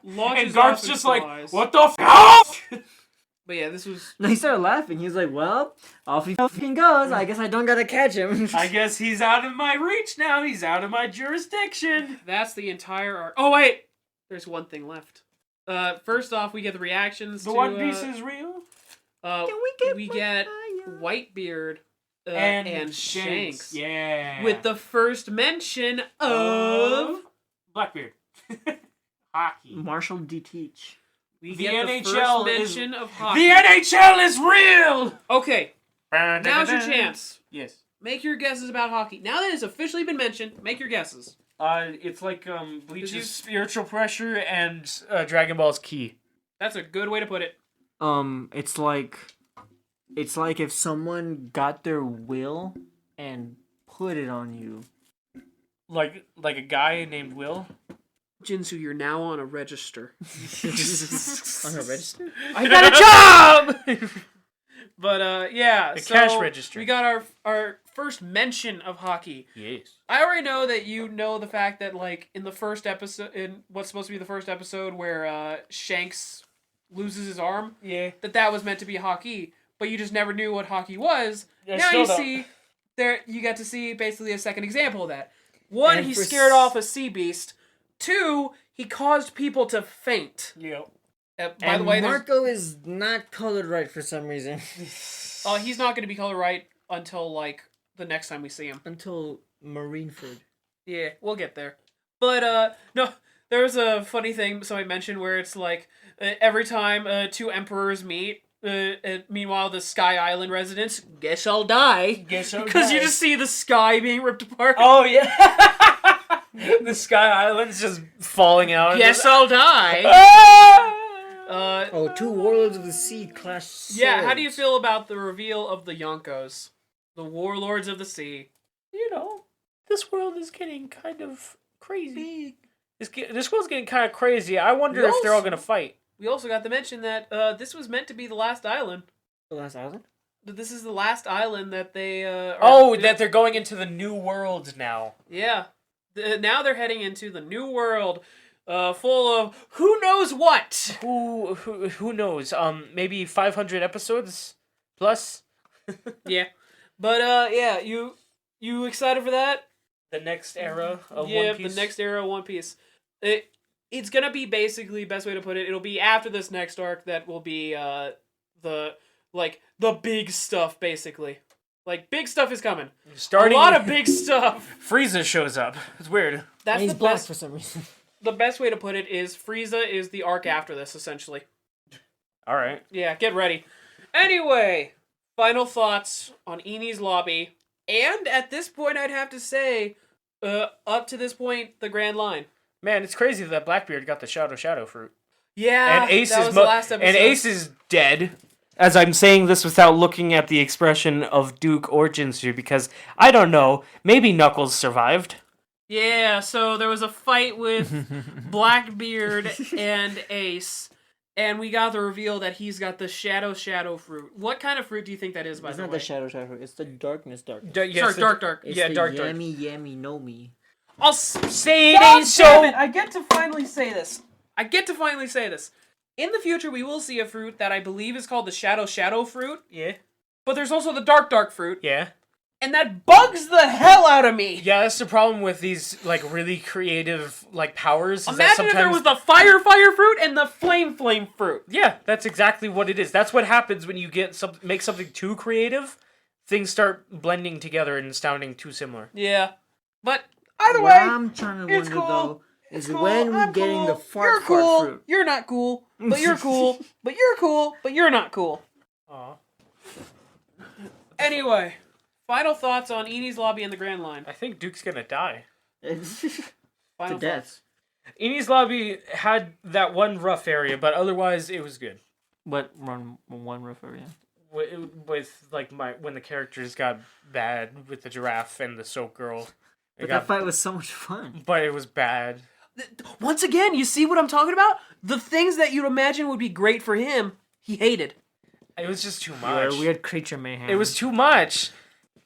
Launches and Garp's off just flies. like, what the f***? But yeah, this was... No, he started laughing. He was like, well, off he fucking goes. I guess I don't gotta catch him. I guess he's out of my reach now. He's out of my jurisdiction. That's the entire arc. Oh, wait! There's one thing left. First off, we get the reactions to... The One Piece is real? We get Whitebeard... and Shanks. Yeah. With the first mention of... Blackbeard. Hockey. Marshall D. Teach. We the get NHL the first mention of hockey. The NHL is real! Okay. Now's your chance. Yes. Make your guesses about hockey. Now that it's officially been mentioned, make your guesses. It's like Bleach's spiritual pressure and Dragon Ball's key. That's a good way to put it. It's like if someone got their will and put it on you. Like a guy named Will? Jinsu, you're now on a register. On a register? I got a job! But, yeah. The cash register. We got our first mention of hockey. Yes. I already know that you know the fact that, like, in the first episode, in what's supposed to be the first episode where Shanks loses his arm, that was meant to be hockey, but you just never knew what hockey was. Now you see, you get to see basically a second example of that. One, he scared off a sea beast. Two, he caused people to faint. Yep. By the way, Marco is not colored right for some reason. He's not going to be color right until, like, the next time we see him. Until Marineford. Yeah, we'll get there. But, no, There was a funny thing somebody mentioned where it's like every time two emperors meet, meanwhile the Sky Island residents, guess I'll die. Guess I'll Because you die. just see the sky being ripped apart. Oh, yeah. The Sky Island's just falling out. Guess I'll die. Two warlords of the sea clash swords. Yeah, how do you feel about the reveal of the Yonkos? The warlords of the sea. You know, this world is getting kind of crazy. This world's getting kind of crazy. I wonder if they're all going to fight. We also got to mention that this was meant to be the last island. The last island? This is the last island that they... that they're going into the new world now. Yeah. Now they're heading into the new world, full of who knows what. Who knows? Maybe 500 episodes plus. Yeah, but yeah, you excited for that? The next era of One Piece. Yeah, the next era of One Piece. It's gonna be basically, best way to put it, it'll be after this next arc that will be the big stuff, basically. Like, big stuff is coming. A lot of big stuff. Frieza shows up. It's weird. That's the black for some reason. The best way to put it is Frieza is the arc after this, essentially. All right. Yeah, get ready. Anyway, final thoughts on Enies Lobby. And at this point, I'd have to say, up to this point, the Grand Line. Man, it's crazy that Blackbeard got the Shadow fruit. Yeah, and Ace that is was the last episode. And Ace is dead. As I'm saying this without looking at the expression of Duke or Jinsu, because, I don't know, maybe Knuckles survived. Yeah, so there was a fight with Blackbeard and Ace, and we got the reveal that he's got the Shadow fruit. What kind of fruit do you think that is, by the way? It's not the Shadow fruit, it's the darkness. Sorry, yes, dark. It's yeah, the dark. yummy no me. I'll say it ain't so. I get to finally say this. In the future, we will see a fruit that I believe is called the Shadow fruit. Yeah. But there's also the dark fruit. Yeah. And that bugs the hell out of me. Yeah, that's the problem with these, like, really creative, like, powers. Imagine if there was the fire fruit and the flame fruit. Yeah, that's exactly what it is. That's what happens when you make something too creative. Things start blending together and sounding too similar. Yeah. But either what way, I'm trying to wonder, cool. though, is Cool. when we're I'm getting cool. the fart fruit. You're not cool. But you're cool. But you're cool. But you're not cool. Aw. Anyway, final thoughts on Enies Lobby and the Grand Line. I think Duke's gonna die. Final To death. Enies Lobby had that one rough area, but otherwise it was good. What one rough area? With like when the characters got bad with the giraffe and the soap girl. But that fight was so much fun. But it was bad. Once again, you see what I'm talking about? The things that you'd imagine would be great for him, he hated. It was just too much. You're a weird creature, mayhem. It was too much.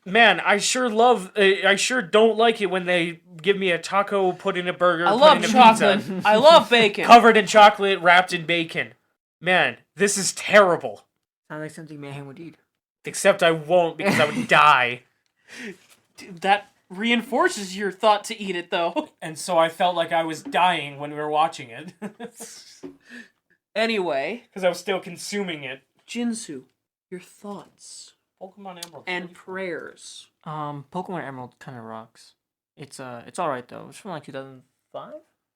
Man, I sure don't like it when they give me a taco put in a burger. I put love in a chocolate. Pizza, I love bacon. covered in chocolate, wrapped in bacon. Man, this is terrible. Sounds like something mayhem would eat. Except I won't because I would die. That reinforces your thought to eat it, though. And so I felt like I was dying when we were watching it. Anyway. Because I was still consuming it. Jinsu, your thoughts. Pokemon Emerald. And prayers. Pokemon Emerald kind of rocks. It's alright though. It's from like 2005?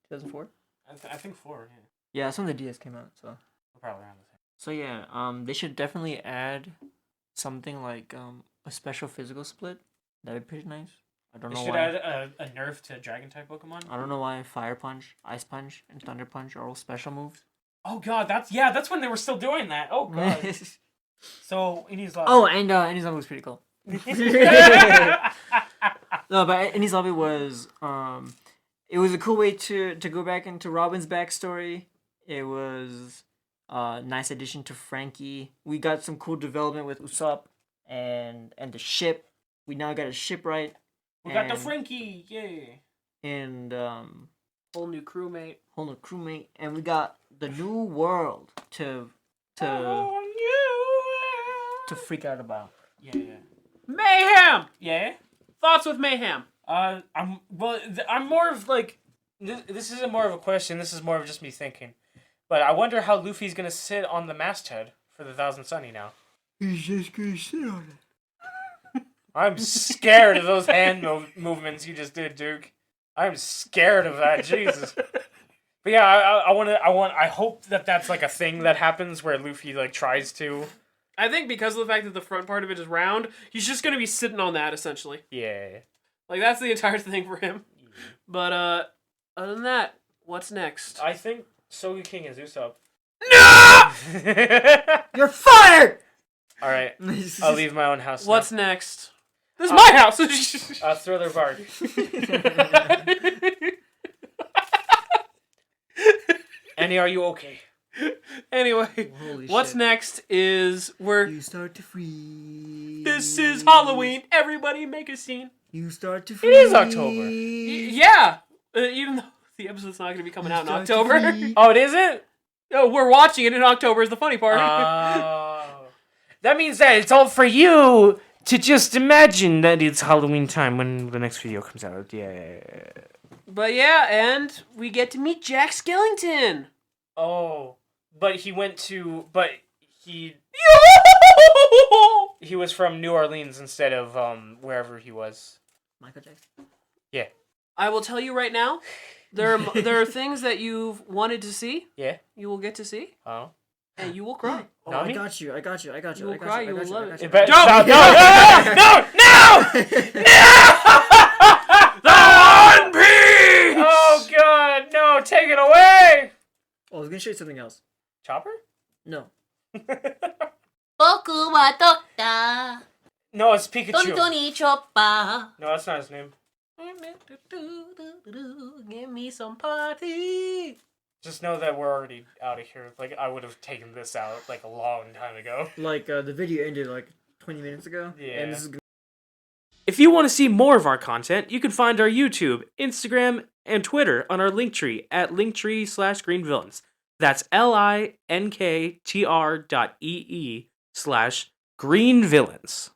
2004? I think 4, yeah. Yeah, that's when the DS came out, so. Probably around the same. So yeah, they should definitely add something like a special physical split. That'd be pretty nice. I don't know why. They should add a nerf to Dragon-type Pokemon. I don't know why Fire Punch, Ice Punch, and Thunder Punch are all special moves. Oh god, that's when they were still doing that. Oh god. So Enies Lobby. Oh, and Enies Lobby was pretty cool. No, but Enies Lobby was it was a cool way to go back into Robin's backstory. It was a nice addition to Frankie. We got some cool development with Usopp and the ship. We now got a shipwright. We got the Frankie, yay! And whole new crewmate. And we got the new world to freak out about. Yeah. Mayhem! Yeah? Thoughts with Mayhem? I'm more of like, this isn't more of a question, this is more of just me thinking. But I wonder how Luffy's gonna sit on the masthead for the Thousand Sunny now. He's just gonna sit on it. I'm scared of those hand movements you just did, Duke. I'm scared of that, Jesus. But yeah, I hope that that's like a thing that happens where Luffy like tries to. I think because of the fact that the front part of it is round, he's just gonna be sitting on that essentially. Yeah. Like that's the entire thing for him. But other than that, what's next? I think Soga King is Usopp. No! You're fired! Alright. I'll leave my own house. What's next? This is my house! Thriller Bark. Annie, are you okay? Anyway, what's next is You start to freeze. This is Halloween. Everybody make a scene. You start to freeze. It is October. Yeah. Even though the episode's not going to be coming out in October. Oh, it isn't? No, we're watching it in October is the funny part. That means that it's all for you to just imagine that it's Halloween time when the next video comes out. Yeah. But yeah, and we get to meet Jack Skellington. Oh, but he was from New Orleans instead of wherever he was. Michael Jackson. Yeah. I will tell you right now, there are things that you've wanted to see. Yeah. You will get to see. Oh. And you will cry. Oh, I got you. You will cry. You will love it. No! The One Piece! Oh god, no! Take it away! Oh, I was gonna show you something else. Chopper? No. Boku wa dokta. No, it's Pikachu. Tony Chopper. No, that's not his name. Give me some party. Just know that we're already out of here. Like, I would have taken this out, like, a long time ago. Like, the video ended, like, 20 minutes ago. Yeah. And this is If you want to see more of our content, you can find our YouTube, Instagram, and Twitter on our linktree at linktree/greenvillains. That's linktr.ee/greenvillains.